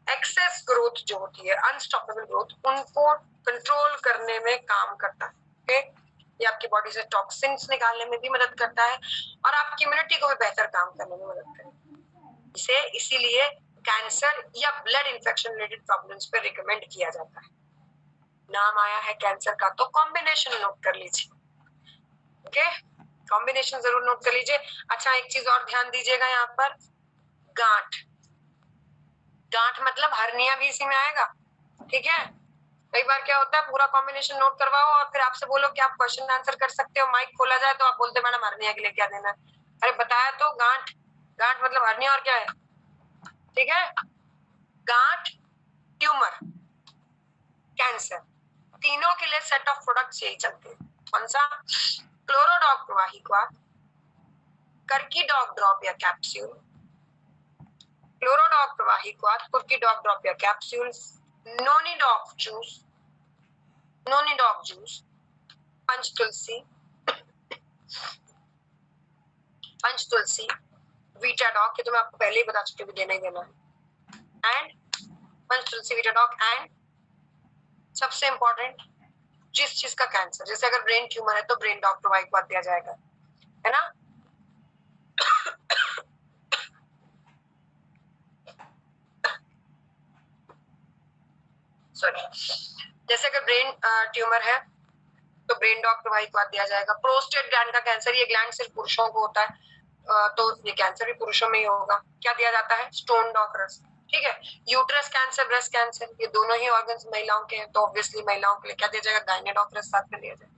एक्सेस ग्रोथ जो होती है, अनस्टॉपेबल ग्रोथ, उनको कंट्रोल करने में काम करता है। ओके, ये आपकी बॉडी से टॉक्सिन्स निकालने में भी मदद करता है और आपकी इम्यूनिटी को भी बेहतर काम करने में मदद करता है। इसे इसीलिए कैंसर या ब्लड इंफेक्शन रिलेटेड प्रॉब्लम्स पे रिकमेंड किया जाता है। नाम आया है कैंसर का, तो कॉम्बिनेशन नोट कर लीजिए। ओके, कॉम्बिनेशन जरूर नोट कर लीजिए। अच्छा, एक चीज और ध्यान दीजिएगा, यहाँ पर गांठ, गांठ मतलब हर्निया भी इसी में आएगा। ठीक है, कई बार क्या होता है, पूरा कॉम्बिनेशन नोट करवाओ और फिर आपसे बोलो कि आप क्वेश्चन आंसर कर सकते हो, माइक खोला जाए तो आप बोलते मैडम हर्निया के लिए क्या देना है। अरे बताया तो, गांठ, गांठ मतलब हर्निया और क्या है। ठीक है, गांठ, ट्यूमर, कैंसर, तीनों के लिए सेट ऑफ प्रोडक्ट्स यही चलते हैं। कौन सा, क्लोरोडॉक प्रवाहिक, कर्कीडॉक ड्रॉप या कैप्सूल, क्लोरोडॉक प्रवाहिक, कुर्कीडॉक ड्रॉप या कैप्सूल, नोनीडॉक जूस, नोनीडॉक जूस, पंचतुलसी, पंचतुलसी, वीटाडॉक, ये तो मैं आपको पहले ही बता चुकी हूँ, देना ही देना है, एंड पंचतुलसी, वीटाडॉक, एंड सबसे इंपॉर्टेंट, जिस चीज का कैंसर, जैसे अगर ब्रेन ट्यूमर है तो ब्रेन डॉक्टर वाइक बात दिया जाएगा, है ना। सॉरी, जैसे अगर ब्रेन ट्यूमर है तो ब्रेन डॉक्टर वाइक बात दिया जाएगा। प्रोस्टेट ग्लैंड का कैंसर, ये ग्लैंड सिर्फ पुरुषों को होता है, तो ये कैंसर भी पुरुषों में ही होगा। क्या दिया जाता है, स्टोन डॉक रस। ठीक है, यूट्रस कैंसर, ब्रेस्ट कैंसर, ये दोनों ही ऑर्गन्स महिलाओं के हैं, तो ऑब्वियसली महिलाओं के लिए क्या दिया जाएगा, गायनेडॉक रस साथ में दिया जाएगा।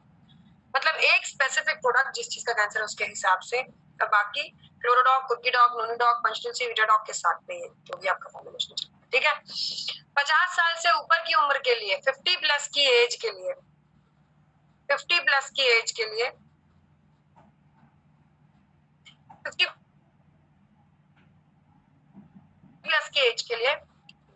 मतलब एक स्पेसिफिक प्रोडक्ट जिस चीज का कैंसर है उसके हिसाब से, और बाकी क्लोरोडॉक, कुर्कीडॉक, नोनीडॉक, पंचतुलसी, वीटाडॉक के साथ में जो भी आपका फॉर्मुलेशन है। ठीक है, 50 साल से ऊपर की उम्र के लिए, 50 प्लस की एज के लिए, 50 प्लस की एज के लिए, 50 प्लस की एज के लिए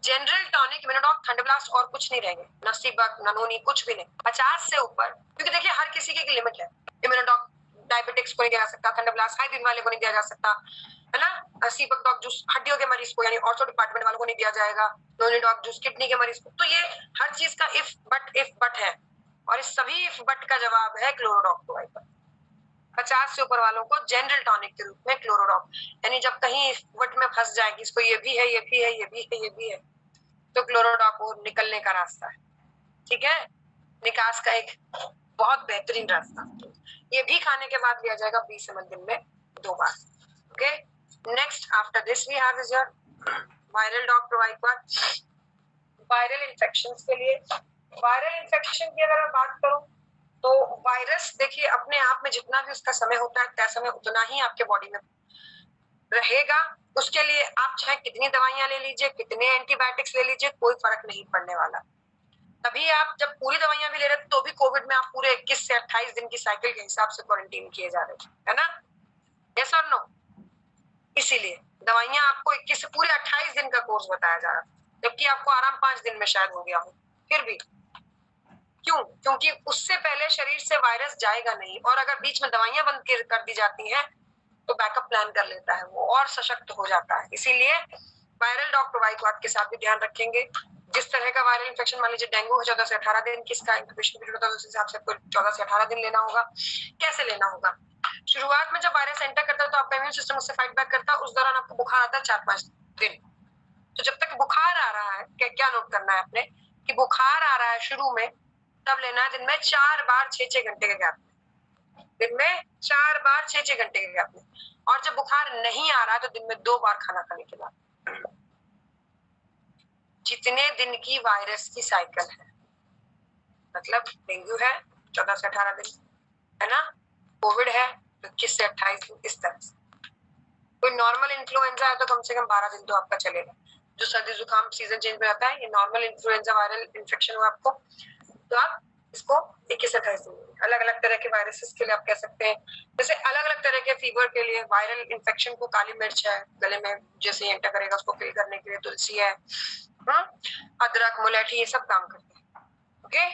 जनरल टॉनिक, इम्यूनोडॉक, थंडरब्लास्ट, और कुछ नहीं रहेंगे, न सीबक, न नोनी, कुछ भी नहीं। 50 से ऊपर, क्योंकि देखिए हर किसी की एक लिमिट है। इम्यूनोडॉक डायबिटिक्स को नहीं दिया जा सकता, थंडरब्लास्ट हाई बीपी वाले को नहीं दिया जा सकता, है ना। सीबक डॉक जूस हड्डियों के मरीज को, यानी ऑर्थो डिपार्टमेंट वालों को नहीं दिया जाएगा। नोनी डॉक जूस किडनी के मरीज को। तो ये हर चीज का इफ बट है, और इस सभी इफ बट का जवाब है क्लोरोडॉक। 50 से ऊपर वालों को जनरल टॉनिक के रूप में क्लोरोडॉक, यानी जब कहीं इफ बट में फंस जाएगी, इसको ये भी है, ये भी है, ये भी है, ये भी है, तो क्लोरोडॉक वो निकलने का रास्ता है। ठीक है, निकास का एक बहुत बेहतरीन रास्ता। ये भी खाने के बाद लिया जाएगा 20 ml दिन में 2 बार। Okay, next after this we have is your viral doc provide. Viral infections के लिए, वायरल इन्फेक्शन की अगर मैं बात करूं तो वायरस देखिए अपने आप में जितना भी उसका समय होता है तय समय उतना ही आपके बॉडी में रहेगा। उसके लिए आप चाहे कितनी दवाइयां ले लीजिए, कितने एंटीबायोटिक्स ले लीजिए, कोई फर्क नहीं पड़ने वाला। तभी आप जब पूरी दवाइयां भी ले रहे थे तो भी कोविड में आप पूरे 21 से 28 दिन की साइकिल के हिसाब से क्वारंटीन किए जा रहे थे, है ना। यस और नो। इसीलिए दवाइयां आपको 21 से पूरे 28 दिन का कोर्स बताया जा रहा था, जबकि आपको आराम 5 दिन में शायद हो गया हो। फिर भी क्यों? क्योंकि उससे पहले शरीर से वायरस जाएगा नहीं, और अगर बीच में दवाइयां बंद कर दी जाती हैं तो बैकअप प्लान कर लेता है वो और सशक्त हो जाता है। इसीलिए वायरल डॉक प्रोवाइड के साथ भी ध्यान रखेंगे। जिस तरह का वायरल इन्फेक्शन, मान लीजिए डेंगू है, 14 से 18 दिन किसका इंक्यूबेशन पीरियड होता है, उस हिसाब से 14 से 18 दिन लेना होगा। कैसे लेना होगा? शुरुआत में जब वायरस एंटर करता है तो आपका इम्यून सिस्टम उससे फाइट बैक करता है, उस दौरान आपको बुखार आता है 4-5 दिन। तो जब तक बुखार आ रहा है, क्या नोट करना है आपने कि बुखार आ रहा है शुरू में, तब लेना है दिन में 4 बार 6-6 घंटे के गैप में, दिन में 4 बार 6-6 घंटे के गैप में। और जब बुखार नहीं आ रहा है तो दिन में 2 बार खाना खाने के बाद। जितने दिन की वायरस की साइकिल है, मतलब डेंगू है 14 से 18 दिन, है ना, कोविड है 21 से 28 दिन, इस तरह से। कोई नॉर्मल इन्फ्लुएंजा है तो कम से कम 12 दिन तो आपका चलेगा। जो सर्दी जुकाम सीजन चेंज में आता है, ये नॉर्मल इन्फ्लुएंजा वायरल इन्फेक्शन हुआ आपको, तो आप इसको 21 से 28 दिन, अलग अलग तरह के वायरसेस के लिए आप कह सकते हैं। जैसे अलग अलग तरह के फीवर के लिए, वायरल इन्फेक्शन को काली मिर्च है, गले में जैसे एंटर करेगा उसको किल करने के लिए तुलसी है, अदरक मुलेठी, ये सब काम करते हैं। ओके,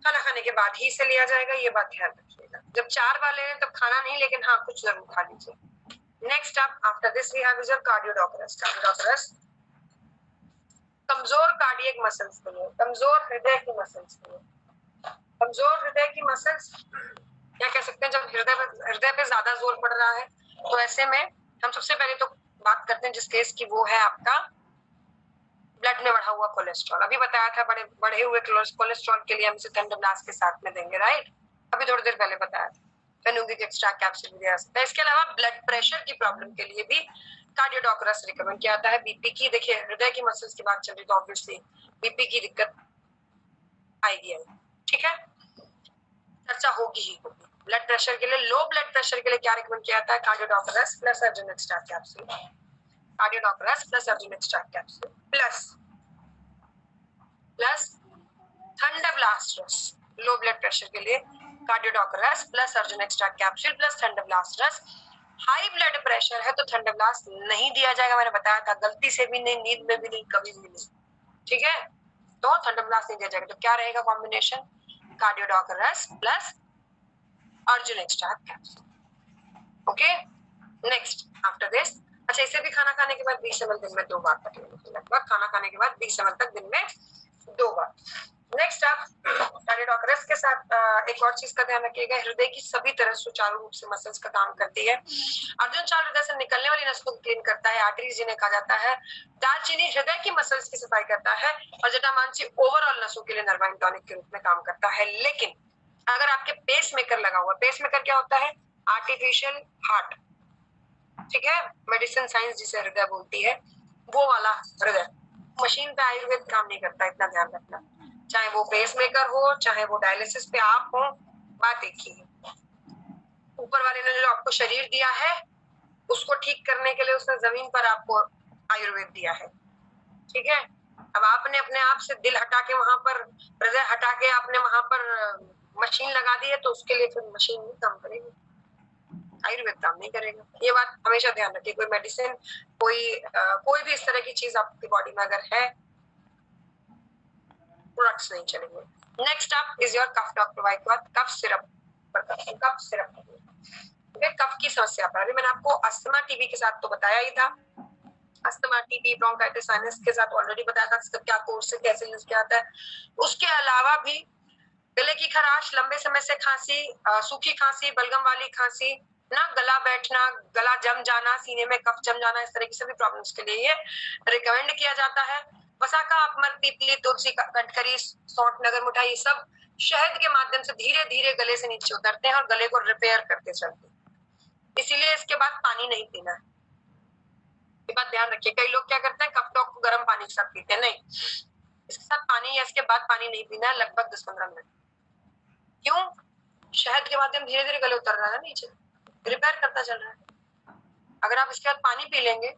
खाना खाने के बाद ही से लिया जाएगा, ये बात ध्यान रखिएगा। जब 4 बार ले रहे हैं तब खाना नहीं, लेकिन हाँ कुछ जरूर खा लीजिए। Next up after this we have your कार्डियोड अरेस्ट। कार्डियोड अरेस्ट कमजोर कार्डियक मसल्स के लिए, कमजोर हृदय की मसल्स के लिए, कमजोर हृदय की मसल्स क्या कह सकते हैं, जब हृदय पे ज्यादा जोर पड़ रहा है, तो ऐसे में हम सबसे पहले तो बात करते हैं जिस केस की, वो है आपका ब्लड में बढ़ा हुआ कोलेस्ट्रॉल। अभी बताया था बढ़े हुए कोलेस्ट्रॉल के लिए हम इसे थंडरब्लास्ट के साथ में देंगे, राइट, अभी थोड़ी देर पहले बताया था। फेनुग्रिक एक्सट्रैक्ट कैप्सूल भी दिया सकता है। इसके अलावा ब्लड प्रेशर की प्रॉब्लम के लिए भी कार्डियोडॉक्टरस रिकमेंड किया जाता है। बीपी की, देखिए हृदय की मसल्स की बात चल रही, तो ऑब्वियसली बीपी की दिक्कत आएगी, ठीक है, चर्चा होगी ही होगी। ब्लड प्रेशर के लिए, लो ब्लड प्रेशर के लिए क्या रिकमेंड किया जाता है, कार्डियोडॉक्टरस प्लस अर्जुन एक्सट्रैक्ट कैप्सूल, कार्डियोडॉक्टरस plus Arjun extract capsule plus थंडरब्लास्टरस। लो ब्लड प्रेशर के लिए कार्डियोडॉक्टरस plus Arjun extract capsule plus थंडरब्लास्टरस। हाई ब्लड प्रेशर है तो थंडरब्लास्ट नहीं दिया जाएगा, मैंने बताया था, गलती से भी नहीं, नींद में भी नहीं, कभी भी नहीं, ठीक है, तो थंडरब्लास्ट नहीं दिया जाएगा। तो क्या रहेगा कॉम्बिनेशन, कार्डियोडॉक्टरस plus Arjun extract capsule. Okay, next after this, अच्छा इसे भी खाना खाने के बाद 20 ml दिन में 2 बार तक, लगभग खाना खाने के बाद 20 ml तक दिन में 2 बार। नेक्स्ट आप कार्डियोडॉक्टरस के साथ एक और चीज का ध्यान रखिएगा, हृदय की सभी तरह सुचारू रूप से मसल्स का काम करती है। अर्जुन चाल हृदय से निकलने वाली नसों को क्लीन करता है, आर्टरीज जिन्हें कहा जाता है। दालचीनी हृदय की मसल्स की सफाई करता है, और जटामांसी ओवरऑल नसों के लिए नर्वाइन टॉनिक के रूप में काम करता है। लेकिन अगर आपके पेस मेकर लगा हुआ, पेस मेकर क्या होता है, आर्टिफिशियल हार्ट, ठीक है, मेडिसिन साइंस जिसे हृदय बोलती है, वो वाला हृदय, मशीन पे आयुर्वेद काम नहीं करता, इतना ध्यान रखना। चाहे वो पेस मेकर हो, चाहे वो डायलिसिस पे आप हो, बात एक ही है। ऊपर वाले ने जो आपको शरीर दिया है, उसको ठीक करने के लिए उसने जमीन पर आपको आयुर्वेद दिया है, ठीक है। अब आपने अपने आप से दिल हटा के वहां पर, हृदय हटा के आपने वहां पर मशीन लगा दी है, तो उसके लिए फिर मशीन नहीं काम करेगी, आयुर्वेद काम नहीं करेगा। ये बात हमेशा ध्यान रखिए। कोई मेडिसिन, कोई भी इस तरह की चीज आपकी बॉडी में अगर है, प्रोडक्ट्स नहीं चलेंगे। Next up is your cough doc provide cough syrup, cough syrup, cough की समस्या पर अभी मैंने आपको अस्थमा टीबी के साथ तो बताया ही था, अस्थमा टीबी ब्रोंकाइटिस साइनस के साथ ऑलरेडी बताया था इसका क्या कोर्स है, कैसे यूज किया जाता है। उसके अलावा भी गले की खराश, लंबे समय से खांसी, सूखी खांसी, बलगम वाली खांसी ना, गला बैठना, गला जम जाना, सीने में कफ जम जाना, इस तरह की सभी प्रॉब्लम्स के लिए ये रिकमेंड किया जाता है। वसाका, अपमर, पीपली, तुलसी, कटकरी, सौंठ, नगर मिठाई, ये सब शहद के माध्यम से धीरे धीरे गले से नीचे उतरते हैं और गले को रिपेयर करते चलते हैं, इसीलिए इसके बाद पानी नहीं पीना है। ये बात ध्यान रखिए, कई लोग क्या करते हैं, कफ टॉक को गर्म पानी के साथ पीते हैं, नहीं, इसके साथ पानी या इसके बाद पानी नहीं पीना है, लगभग 10-15 मिनट। क्यों, शहद के माध्यम धीरे धीरे गले उतर रहा है नीचे, रिपेयर करता चल रहा है। अगर आप इसके बाद पानी पी लेंगे,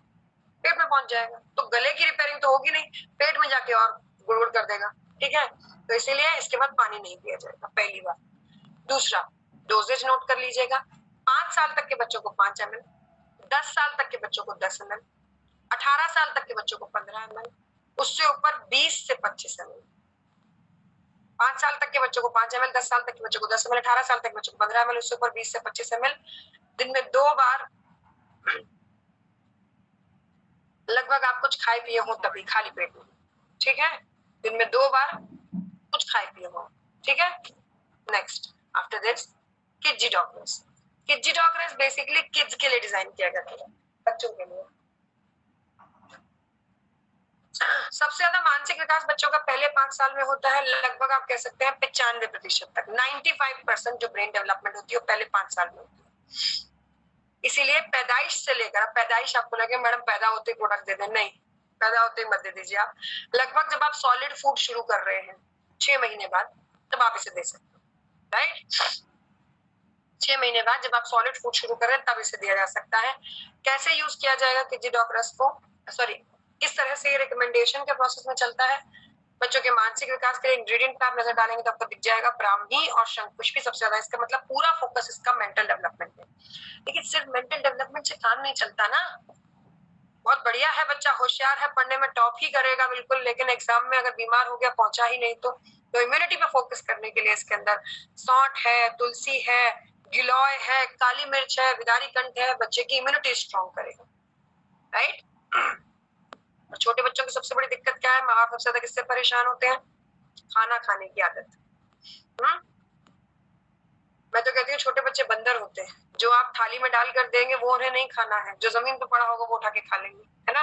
पेट में पहुंच जाएगा, तो गले की रिपेयरिंग तो होगी नहीं, पेट में जाके और गुड़गुड़ कर देगा, ठीक है। तो इसीलिए इसके बाद पानी नहीं पिया जाएगा, पहली बात। दूसरा, डोजेज नोट कर लीजिएगा, 5 साल तक के बच्चों को 5 ml, 10 साल तक के बच्चों को 10 ml, 18 साल तक के बच्चों को 15 ml, उससे ऊपर 20 से 25 ml। 5 साल तक के बच्चों को 5 ml, 10 साल तक के बच्चों को 10 ml, 18 साल तक के बच्चों को 15 ml, उससे ऊपर 20 से 25 ml, दिन में 2 बार, लगभग आप कुछ खाए पिए हो तभी, खाली पेट में, ठीक है, दिन में 2 बार कुछ खाए पिए हो, ठीक है। नेक्स्ट आफ्टर दिस, किडजी डॉक्टर्स, किजिडोग्रास बेसिकली किड्स के लिए डिजाइन किया गया है, बच्चों के लिए। सबसे ज्यादा मानसिक विकास बच्चों का पहले 5 साल में होता है, लगभग आप कह सकते हैं 95% तक, 95% जो ब्रेन डेवलपमेंट होती है वो पहले 5 साल में होती है। इसीलिए पैदाइश से लेकर, पैदाइश आपको लगे मैडम पैदा होते प्रोडक्ट दे दें, नहीं, पैदा होते मत दे दीजिए आप। लगभग जब आप सॉलिड फूड शुरू कर रहे हैं 6 महीने बाद, तब आप इसे दे सकते हैं, राइट। 6 महीने बाद जब आप सॉलिड फूड शुरू कर रहे हैं तब इसे दिया जा सकता है। कैसे यूज किया जाएगा किजिडोग्रास को, सॉरी किस तरह से ये रिकमेंडेशन के प्रोसेस में चलता है। बच्चों के मानसिक विकास के लिए इंग्रेडिएंट पे आप नजर डालेंगे तो आपको दिख जाएगा ब्राह्मी और शंकुपुष्पी सबसे ज्यादा, इसका मतलब पूरा फोकस इसका मेंटल डेवलपमेंट है। लेकिन सिर्फ मेंटल डेवलपमेंट से काम नहीं चलता ना। बहुत बढ़िया है, बच्चा होशियार है, पढ़ने में टॉप ही करेगा बिल्कुल, लेकिन एग्जाम में अगर बीमार हो गया, पहुंचा ही नहीं, तो इम्यूनिटी पे फोकस करने के लिए इसके अंदर सौंठ है, तुलसी है, गिलोय है, काली मिर्च है, विदारी कंठ है, बच्चे की इम्यूनिटी स्ट्रॉन्ग करेगा, राइट। और छोटे बच्चों की सबसे बड़ी दिक्कत क्या है, माँ बाप सबसे ज्यादा किससे परेशान होते हैं, खाना खाने की आदत। मैं तो कहती हूँ छोटे बच्चे बंदर होते हैं, जो आप थाली में डाल कर देंगे वो उन्हें नहीं खाना है, जो जमीन पे पड़ा होगा वो उठा के खा लेंगे, है ना।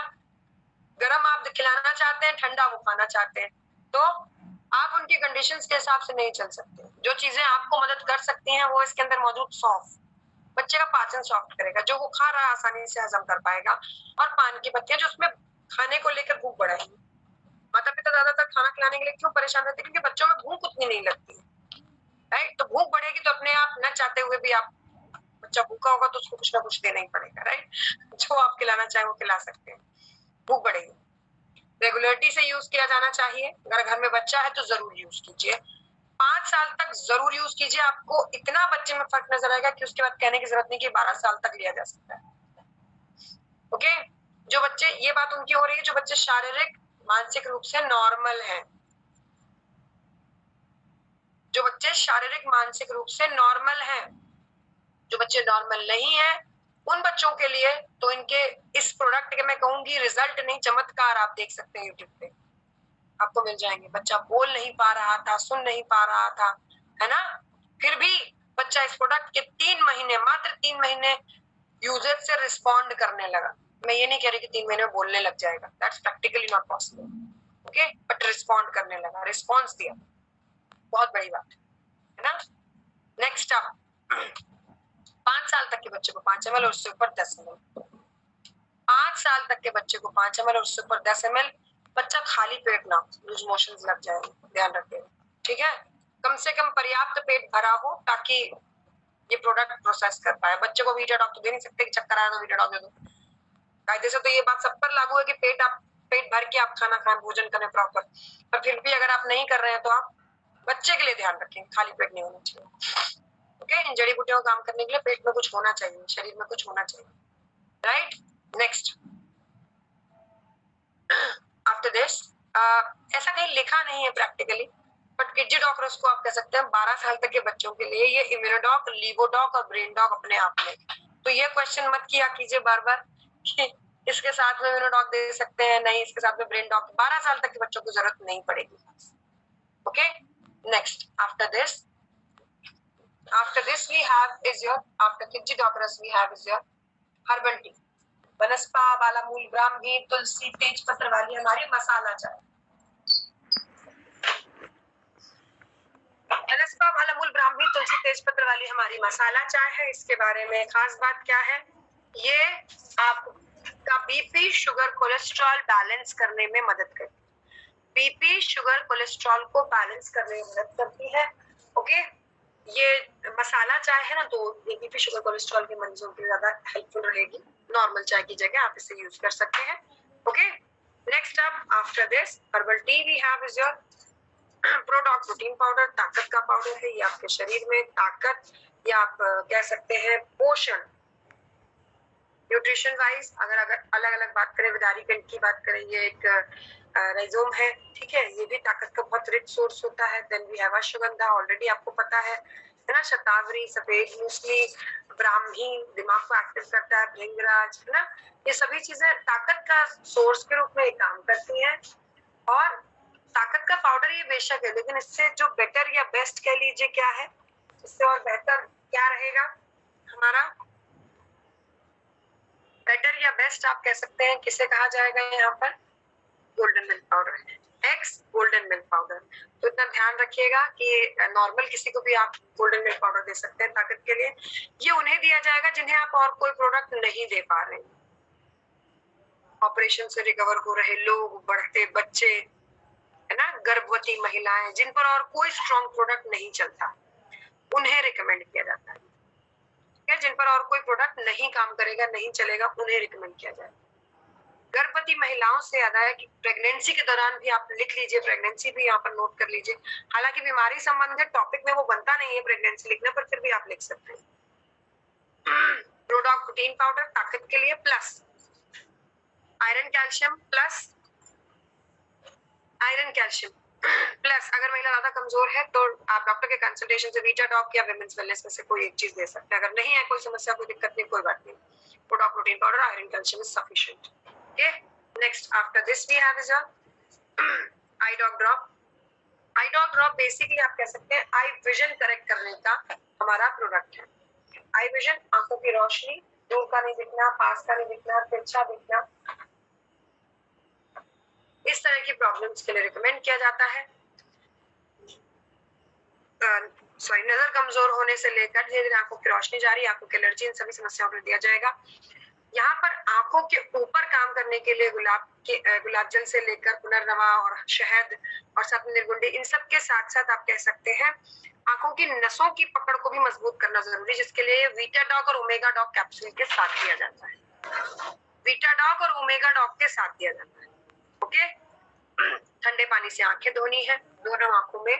गरम आप खिलाना चाहते हैं, ठंडा वो खाना चाहते हैं, तो आप उनकी कंडीशंस के हिसाब से नहीं चल सकते। जो चीजें आपको मदद कर सकती हैं वो इसके अंदर मौजूद सौंफ, बच्चे का पाचन सॉफ्ट करेगा, जो वो खा रहा है आसानी से हजम कर पाएगा, और पान की पत्तियां जो उसमें खाने को लेकर भूख बढ़ाएंगी। माता पिता ज्यादातर खाना खिलाने के लिए क्यों परेशान रहते हैं, क्योंकि बच्चों में भूख उतनी नहीं लगती, राइट। तो भूख बढ़ेगी तो अपने आप न चाहते हुए भी आप, बच्चा भूखा होगा तो उसको कुछ ना कुछ देना ही पड़ेगा, राइट। जो आप खिलाना चाहें वो खिला सकते हैं, भूख बढ़ेगी। रेगुलरिटी से यूज किया जाना चाहिए, अगर घर में बच्चा है तो जरूर यूज कीजिए। 5 साल तक जरूर यूज कीजिए, आपको इतना बच्चे में फर्क नजर आएगा कि उसके बाद कहने की जरूरत नहीं कि 12 साल तक लिया जा सकता है। ओके, जो बच्चे, ये बात उनकी हो रही है जो बच्चे शारीरिक मानसिक रूप से नॉर्मल हैं, जो बच्चे शारीरिक मानसिक रूप से नॉर्मल हैं। जो बच्चे नॉर्मल नहीं है उन बच्चों के लिए तो इनके इस प्रोडक्ट के मैं कहूंगी रिजल्ट नहीं, चमत्कार आप देख सकते हैं यूट्यूब पे, आपको मिल जाएंगे। बच्चा बोल नहीं पा रहा था, सुन नहीं पा रहा था, है ना, फिर भी बच्चा इस प्रोडक्ट के 3 महीने, मात्र 3 महीने यूजेज से रिस्पॉन्ड करने लगा। मैं ये नहीं कह रही कि 3 महीने में बोलने लग जाएगा, that's practically not possible, okay, but respond करने लगा, रिस्पॉन्स दिया, बहुत बड़ी बात है ना। नेक्स्ट अप 5 साल तक के बच्चे को 5 ml और उससे ऊपर 10 ml, 5 साल तक के बच्चे को 5 ml और उससे ऊपर 10 ml। बच्चा खाली पेट ना, लूज मोशंस लग जाएंगे, ध्यान रखिएगा, ठीक है। कम से कम पर्याप्त पेट भरा हो ताकि ये प्रोडक्ट प्रोसेस कर पाए। बच्चे को वीटाडॉग तो दे नहीं सकते कि चक्कर आया तो वीटाडॉग दे दो, कायदे से तो ये बात सब पर लागू है कि पेट भर के आप खाना खाएं, भोजन करें प्रॉपर, पर फिर भी अगर आप नहीं कर रहे हैं तो आप बच्चे के लिए ध्यान रखें, खाली पेट नहीं होना चाहिए, ओके। इन जड़ी बूटियों का काम करने के लिए पेट में कुछ होना चाहिए, शरीर में कुछ होना चाहिए, राइट। नेक्स्ट, आफ्टर दिस, ऐसा कहीं लिखा नहीं है प्रैक्टिकली, बट किजिडोग्रास को आप कह सकते हैं 12 साल तक के बच्चों के लिए ये इम्यूनोडॉग, लीवोडॉग और ब्रेन डॉग अपने आप में। तो ये क्वेश्चन मत किया कीजिए बार बार कि इसके साथ में इम्यूनोडॉग दे सकते हैं, नहीं इसके साथ में ब्रेन डॉग। 12 साल तक के बच्चों को जरूरत नहीं पड़ेगी, okay. Next, after this we have is your, after किजिडोग्रास we have is your herbal tea, वनस्पा, बालामूल, ब्राह्मी, तुलसी, तेज पत्र वाली हमारी मसाला चाय। वनस्पा, बालामूल, ब्राह्मी, तुलसी, तेज पत्र वाली हमारी मसाला चाय है। इसके बारे में खास बात क्या है, ये आपका बीपी, शुगर, कोलेस्ट्रॉल बैलेंस करने में मदद करती है। बीपी, शुगर, कोलेस्ट्रॉल को बैलेंस करने में मदद करती है, ओके। ये मसाला चाय है ना, तो बीपी, शुगर, कोलेस्ट्रॉल के मरीजों के लिए ज्यादा हेल्पफुल रहेगी। नॉर्मल चाय की जगह आप इसे यूज कर सकते हैं, okay. Next up after this herbal tea we have is your prodoc protein powder, ताकत का पाउडर है। ये आपके शरीर में ताकत या आप कह सकते हैं पोषण, न्यूट्रिशन वाइज अगर अलग अलग बात करें, विदारी कंठ की बात करें, ये एक राइजोम है, ठीक है, ये भी ताकत का बहुत रिच सोर्स होता है। Then we have ashwagandha, already आपको पता है ना, शतावरी, सफेद मूसली, ब्राह्मी दिमाग को एक्टिव करता है, भृंगराज, है ना, ये सभी चीजें ताकत का सोर्स के रूप में काम करती हैं। और ताकत का पाउडर ये बेशक है, लेकिन इससे जो बेटर या बेस्ट कह लीजिए क्या है, इससे और बेहतर क्या रहेगा, हमारा बेटर या बेस्ट आप कह सकते हैं, किसे कहा जाएगा यहाँ पर? Golden milk powder, x golden milk powder. तो इतना ध्यान रखिएगा कि नॉर्मल किसी को भी आप गोल्डन मिल्क पाउडर दे सकते हैं ताकत के लिए। ये उन्हें दिया जाएगा जिन्हें आप और कोई प्रोडक्ट नहीं दे पा रहे, ऑपरेशन से रिकवर हो रहे लोग, बढ़ते बच्चे, है ना, गर्भवती महिलाएं, जिन पर और कोई स्ट्रॉन्ग प्रोडक्ट नहीं चलता, उन्हें रिकमेंड किया जाता है। जिन पर और कोई प्रोडक्ट नहीं काम करेगा, नहीं चलेगा, उन्हें रिकमेंड किया जाएगा। गर्भवती महिलाओं से याद आया कि प्रेगनेंसी के दौरान भी आप लिख लीजिए, प्रेगनेंसी भी यहाँ पर नोट कर लीजिए। हालांकि बीमारी संबंधित टॉपिक में वो बनता नहीं है प्रेगनेंसी लिखना, पर फिर भी आप लिख सकते हैं। प्रोडॉक प्रोटीन पाउडर ताकत के लिए, plus iron calcium, plus iron calcium plus अगर महिला ज्यादा कमजोर है तो आप डॉक्टर के कंसल्टेशन से वीटाडॉक या विमेंस वेलनेस में से कोई एक चीज दे सकते हैं। अगर नहीं है कोई समस्या, कोई दिक्कत नहीं, कोई बात नहीं, prodoc protein powder, iron calcium is sufficient. Okay, next after this we have is eye doc drop. Eye doc drop basically आप कह सकते हैं आई विजन करेक्ट करने का हमारा प्रोडक्ट है। आई विजन, आंखों की रोशनी, दूर का नहीं दिखना, पास का नहीं दिखना, तिरछा दिखना, इस तरह की प्रॉब्लम्स के लिए रिकमेंड किया जाता है। नजर कमजोर होने से लेकर धीरे धीरे आंखों की रोशनी जारी, आंखों की एलर्जी, इन सभी समस्याओं पर दिया जाएगा। यहाँ पर आंखों के ऊपर काम करने के लिए गुलाब जल से लेकर पुनर्नवा और शहद और साथ में निर्गुंडी, इन सब के साथ साथ आप कह सकते हैं आंखों की नसों की पकड़ को भी मजबूत करना जरूरी है, जिसके लिए वीटाडॉक और ओमेगा डॉक कैप्सूल के साथ दिया जाता है। वीटाडॉक और ओमेगा डॉक के साथ दिया जाता है। ओके, ठंडे पानी से आंखें धोनी है, दोनों आंखों में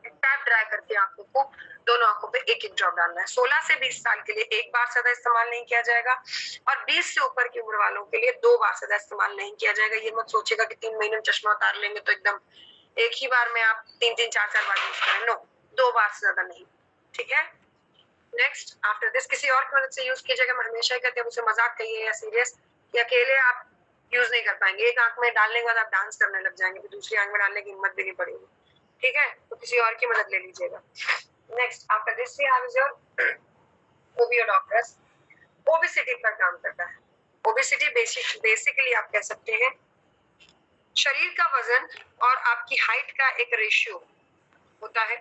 टैप ड्राई करके आंखों को, दोनों आंखों पे एक एक ड्रॉप डालना है। 16 से 20 साल के लिए एक बार ज्यादा इस्तेमाल नहीं किया जाएगा और 20 से ऊपर की उम्र वालों के लिए 2 बार ज्यादा इस्तेमाल नहीं किया जाएगा। ये मत सोचेगा कि 3 महीने में चश्मा उतार लेंगे तो एकदम एक ही बार में आप 3-3, 4-4 बार यूज करें, नो, 2 बार से ज्यादा नहीं, ठीक है। नेक्स्ट आफ्टर दिस, किसी और की मदद से यूज कीजिएगा। मैं हमेशा ही कहती हूँ, उसे मजाक कहिए या सीरियस, या अकेले आप यूज नहीं कर पाएंगे। एक आंख में डालने के बाद आप डांस करने लग जाएंगे, फिर दूसरी आंख में डालने की हिम्मत भी नहीं पड़ेगी, ठीक है, तो किसी और की मदद ले लीजिएगा। Next after this we have your ओबियोडॉक्टर्स। ओबेसिटी पर काम करता है। ओबेसिटी बेसिकली आप कह सकते हैं शरीर का वजन और आपकी हाइट का एक रेशियो होता है।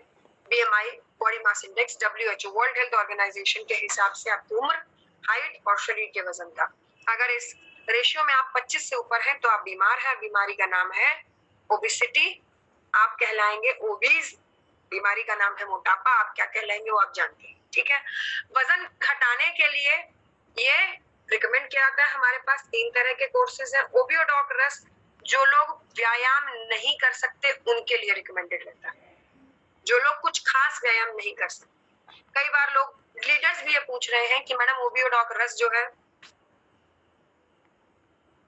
BMI, body mass index, WHO World Health Organization के हिसाब से आपकी उम्र, हाइट और शरीर के वजन का, अगर इस रेशियो में आप 25 से ऊपर हैं तो आप बीमार हैं। बीमारी का नाम है ओबेसिटी, आप कहलाएंगे ओबीज। बीमारी का नाम है मोटापा, आप क्या कहलाएंगे वो आप जानते हैं, ठीक है। वजन घटाने के लिए ये रिकमेंड किया जाता है। हमारे पास 3 तरह के कोर्सेज हैं। ओबियोडॉक रस जो लोग व्यायाम नहीं कर सकते उनके लिए रिकमेंडेड रहता है, जो लोग कुछ खास व्यायाम नहीं कर सकते। कई बार लोग लीडर्स भी ये पूछ रहे हैं कि मैडम ओबियोडॉक रस जो है,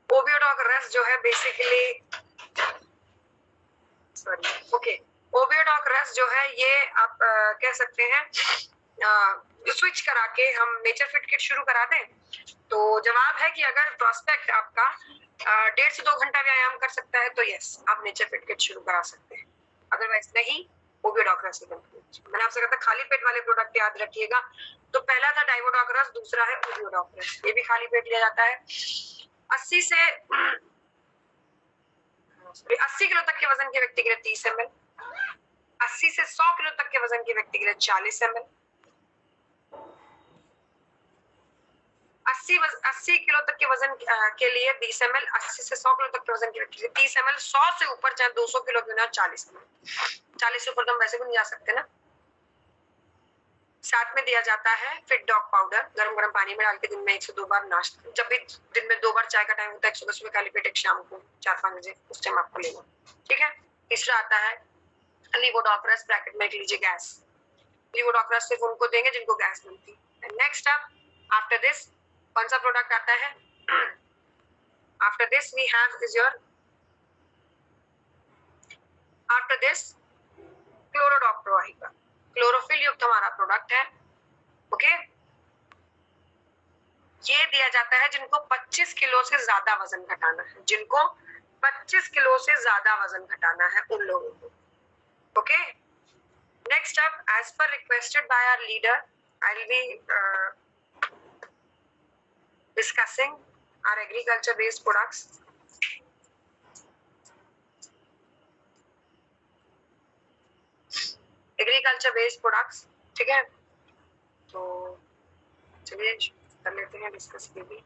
ओबियोडॉक रस जो है बेसिकली, सॉरी, ओके, ओबियोडॉक रस जो है ये आप कह सकते हैं स्विच करा के हम नेचर फिट किट शुरू करा दें। तो जवाब है कि अगर प्रोस्पेक्ट आपका 1.5 से 2 घंटा व्यायाम कर सकता है तो यस, आप नेचर फिट किट शुरू करा सकते हैं, अदरवाइज नहीं। ओबियोडॉक रस मैंने आपसे कहा था खाली पेट वाले प्रोडक्ट याद रखिएगा। तो पहला था डाइवोडॉक रस, दूसरा है ओबियोडॉक रस, ये भी खाली पेट लिया जाता है। 80 किलो तक के वजन के व्यक्ति के लिए 30 ml, 80 से 100 किलो तक के वजन के व्यक्ति के लिए 40 ml, 80 किलो तक के वजन के लिए 20 ml, 80 से 100 किलो तक के वजन के व्यक्ति के लिए 30 ml, 100 से ऊपर चाहे 200 किलो क्यों ना 40 ml। 40 से ऊपर तो हम वैसे भी नहीं जा सकते ना। साथ में दिया जाता है फिट डॉग पाउडर, गरम गरम पानी में डाल के दिन में 1 से 2 बार नाश्ता, जब भी दिन में 2 बार चाय का टाइम होता है, सुबह खाली पेट, एक शाम को 4-5 बजे, उस टाइम आपको लेना, ठीक है। तीसरा आता है लीवोडॉक्रेस, ब्रैकेट में लिख लीजिए गैस। लीवोडॉक्रेस सिर्फ उनको देंगे जिनको गैस बनती है। नेक्स्ट अप आफ्टर दिस कौन सा प्रोडक्ट आता है? After this we have is your, after this क्लोरोडॉक्ट्रोवाहिका, क्लोरोफिल युक्त हमारा प्रोडक्ट है, ओके। ये दिया जाता है जिनको 25 किलो से ज्यादा वजन घटाना है, जिनको 25 किलो से ज्यादा वजन घटाना है उन लोगों को, okay. Next up, as per requested by our leader, I'll be discussing our agriculture based products. Agriculture based products, ठीक है। तो चलिए कर लेते हैं डिस्कस ये भी।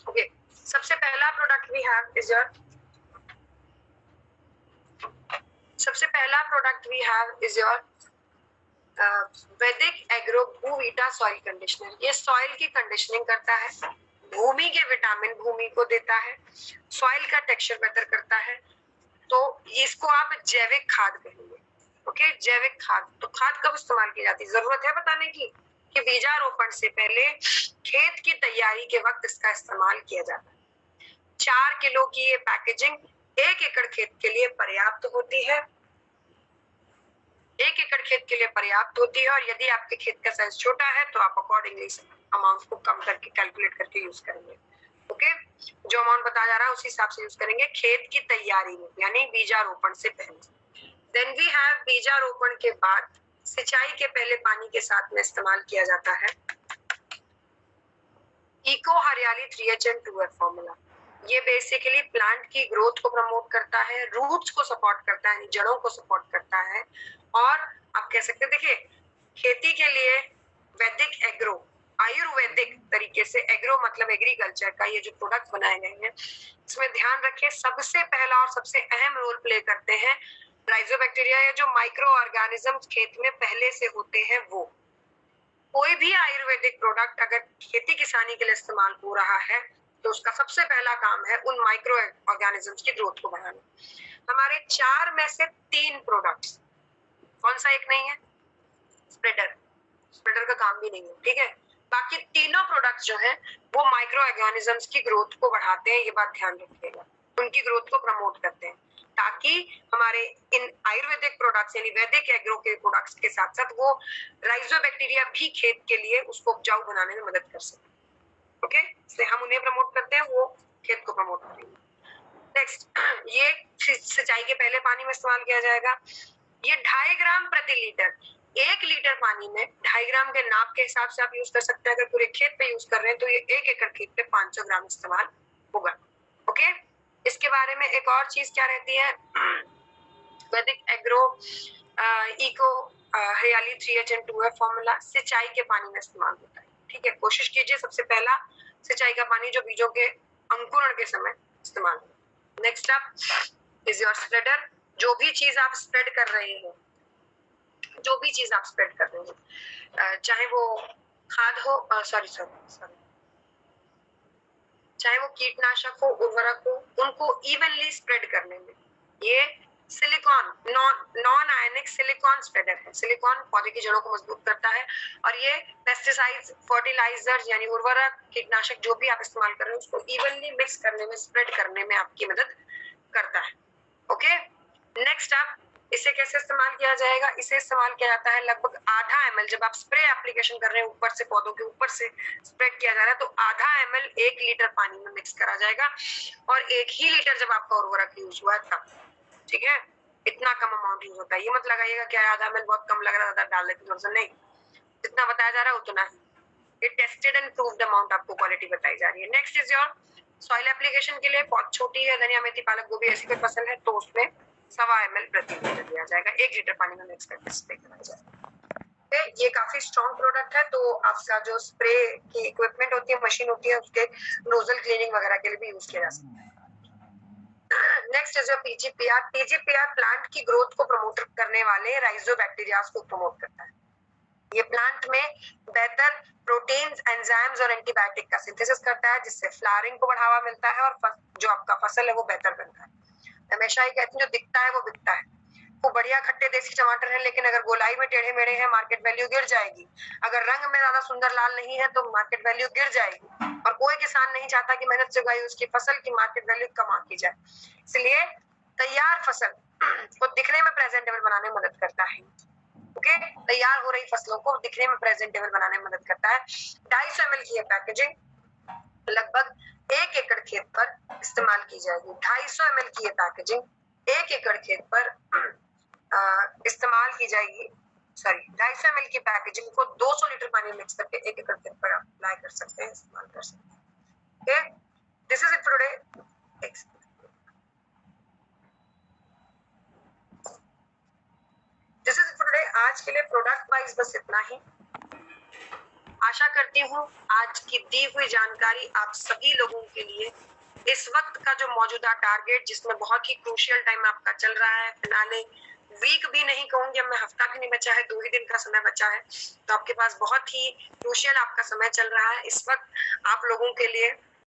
ओके, सबसे पहला product we have is your Vedic Agro Bhuvita soil conditioner. ये सॉइल की कंडीशनिंग करता है, भूमि के विटामिन भूमि को देता है, सॉइल का टेक्सचर बेहतर करता है। तो इसको आप जैविक खाद कहेंगे। ओके, जैविक खाद। तो खाद कब इस्तेमाल की जाती है, जरूरत है बताने की कि बीजारोपण से पहले खेत की तैयारी के वक्त इसका इस्तेमाल किया जाता है। 4 किलो की ये पैकेजिंग 1 एकड़ खेत के लिए पर्याप्त होती है। 1 एकड़ खेत के लिए पर्याप्त होती है, और यदि आपके खेत का साइज छोटा है तो आप अकॉर्डिंगली अमाउंट को कम करके कैलकुलेट करके यूज करेंगे। ओके, जो अमाउंट बताया जा रहा है उसी हिसाब से यूज करेंगे खेत की तैयारी में, यानी बीजारोपण से पहले। देन वी हैव बीजारोपण के बाद सिंचाई के पहले पानी के साथ में इस्तेमाल किया जाता है इको हरियाली 3HN2F फॉर्मूला। ये बेसिकली प्लांट की ग्रोथ को प्रमोट करता है, रूट्स को सपोर्ट करता है, जड़ों को सपोर्ट करता है। और आप कह सकते हैं, देखिए खेती के लिए वैदिक एग्रो, आयुर्वेदिक तरीके से, एग्रो मतलब एग्रीकल्चर का ये जो प्रोडक्ट बनाए गए हैं, इसमें ध्यान रखें सबसे पहला और सबसे अहम रोल प्ले करते हैं राइजोबैक्टीरिया या जो माइक्रो ऑर्गेनिजम्स खेत में पहले से होते हैं वो। कोई भी आयुर्वेदिक प्रोडक्ट अगर खेती किसानी के लिए इस्तेमाल हो रहा है तो उसका सबसे पहला काम है उन माइक्रो ऑर्गेनिजम्स की ग्रोथ को बढ़ाना। हमारे 4 में से 3 प्रोडक्ट्स, कौन सा एक नहीं है, स्प्रेडर, स्प्रेडर का काम भी नहीं है, ठीक है। बाकी तीनों प्रोडक्ट्स जो हैं वो माइक्रो ऑर्गेनिजम्स की ग्रोथ को बढ़ाते हैं, ये बात ध्यान रखिएगा, उनकी ग्रोथ को प्रमोट करते हैं, ताकि हमारे इन आयुर्वेदिक प्रोडक्ट्स यानी वैदिक एग्रो के प्रोडक्ट्स के साथ साथ वो राइजोबैक्टीरिया भी खेत के लिए उसको उपजाऊ बनाने में मदद कर सके। ओके, इसलिए हम उन्हें प्रमोट करते हैं, वो खेत को प्रमोट करेंगे। नेक्स्ट, ये सिंचाई के पहले पानी में इस्तेमाल किया जाएगा। ये 2.5 ग्राम प्रति लीटर, 1 लीटर पानी में 2.5 ग्राम के नाप के हिसाब से आप यूज कर सकते हैं। अगर पूरे खेत पे यूज कर रहे हैं तो ये 1 एकड़ खेत पे 500 ग्राम इस्तेमाल होगा। ओके, इसके बारे में एक और चीज क्या रहती है, वैदिक एग्रो इको हरियाली 3HN2F फॉर्मूला सिंचाई के पानी में इस्तेमाल होता है, ठीक है। कोशिश कीजिए सबसे पहला सिंचाई का पानी जो बीजों के अंकुरण के समय इस्तेमाल हो। Next up is your spreader. जो भी चीज आप स्प्रेड कर रहे हैं, जो भी चीज आप स्प्रेड कर रहे हैं, चाहे वो खाद हो, सॉरी, चाहे वो कीटनाशक हो, उर्वरक हो, उनको इवनली स्प्रेड करने में ये silicon, non ionic silicon spreader है। सिलिकॉन पौधे की जड़ों को मजबूत करता है, और ये पेस्टिसाइड्स, फर्टिलाइजर यानी उर्वरक, कीटनाशक जो भी आप इस्तेमाल कर रहे हैं उसको इवनली मिक्स करने में, स्प्रेड करने में आपकी मदद करता है। ओके, नेक्स्ट आप इसे कैसे इस्तेमाल किया जाएगा, इसे इस्तेमाल किया जाता है लगभग आधा ml, जब आप स्प्रे एप्लीकेशन कर रहे हैं ऊपर से, पौधों के ऊपर से स्प्रेड किया जा रहा है, तो आधा ml 1 लीटर पानी में मिक्स करा जाएगा, और 1 ही लीटर जब आपका उर्वरक यूज हुआ तब, ठीक है। इतना कम अमाउंट यूज होता है, ये मत लगाइएगा क्या आधा ml बहुत कम लग रहा था डाल देते थोड़ा सा, नहीं, जितना बताया जा रहा है उतना ही, ये टेस्टेड एंड प्रूव्ड अमाउंट आपको क्वालिटी बताई जा रही है। Next is your soil application के लिए, पौध छोटी है, धनिया, मेथी, पालक, गोभी ऐसी कोई फसल है तो उसमें 1.25 ml प्रति लीटर दिया जाएगा, 1 लीटर पानी में मिक्स करके स्प्रे करा जाएगा। ये काफी स्ट्रॉन्ग प्रोडक्ट है, तो आपका जो स्प्रे की इक्विपमेंट होती है, मशीन होती है, उसके नोजल क्लीनिंग वगैरह के लिए भी यूज किया जा सकता है। Next is your PGPR. PGPR plant की ग्रोथ को प्रमोट करने वाले राइजोबैक्टीरिया को प्रमोट करता है। ये प्लांट में बेहतर प्रोटीन्स, एंजाइम्स और एंटीबायोटिक का सिंथेसिस करता है, जिससे फ्लावरिंग को बढ़ावा मिलता है और जो आपका फसल है वो बेहतर बनता है। हमेशा ही कहते हैं जो दिखता है वो बिकता है। वो बढ़िया खट्टे देसी टमाटर है, लेकिन अगर गोलाई में टेढ़े मेढ़े हैं मार्केट वैल्यू गिर जाएगी। अगर रंग में ज्यादा सुंदर लाल नहीं है तो मार्केट वैल्यू गिर जाएगी, और कोई किसान नहीं चाहता कि मेहनत से उगाई उसकी फसल की मार्केट वैल्यू कम आती जाए। इसलिए तैयार फसल को दिखने में प्रेजेंटेबल बनाने में मदद करता है। ओके, तैयार हो रही फसलों को दिखने में प्रेजेंटेबल बनाने में मदद करता है। 250 ml की पैकेजिंग लगभग 1 एकड़ खेत पर इस्तेमाल की जाएगी। 250 ml की ये पैकेजिंग 1 एकड़ खेत पर इस्तेमाल की जाएगी। सॉरी, 250 ml की पैकेजिंग को 200 लीटर पानी मिक्स करके 1 एकड़ खेत पर अप्लाई कर सकते हैं, इस्तेमाल कर सकते हैं। Okay, this is it for today. This is for today. आज के लिए प्रोडक्ट वाइज बस इतना ही। आशा करती हूँ आज की दी हुई जानकारी आप सभी लोगों के लिए इस वक्त का जो मौजूदा टारगेट, जिसमें बहुत ही क्रूशियल टाइम आपका चल रहा है, फिनाले वीक भी नहीं कहूंगी, अब मैं हफ्ता भी नहीं बचा है, 2 ही दिन का समय बचा है, तो आपके पास बहुत ही क्रूशियल आपका समय चल रहा है। इस वक्त आप लोगों के लिए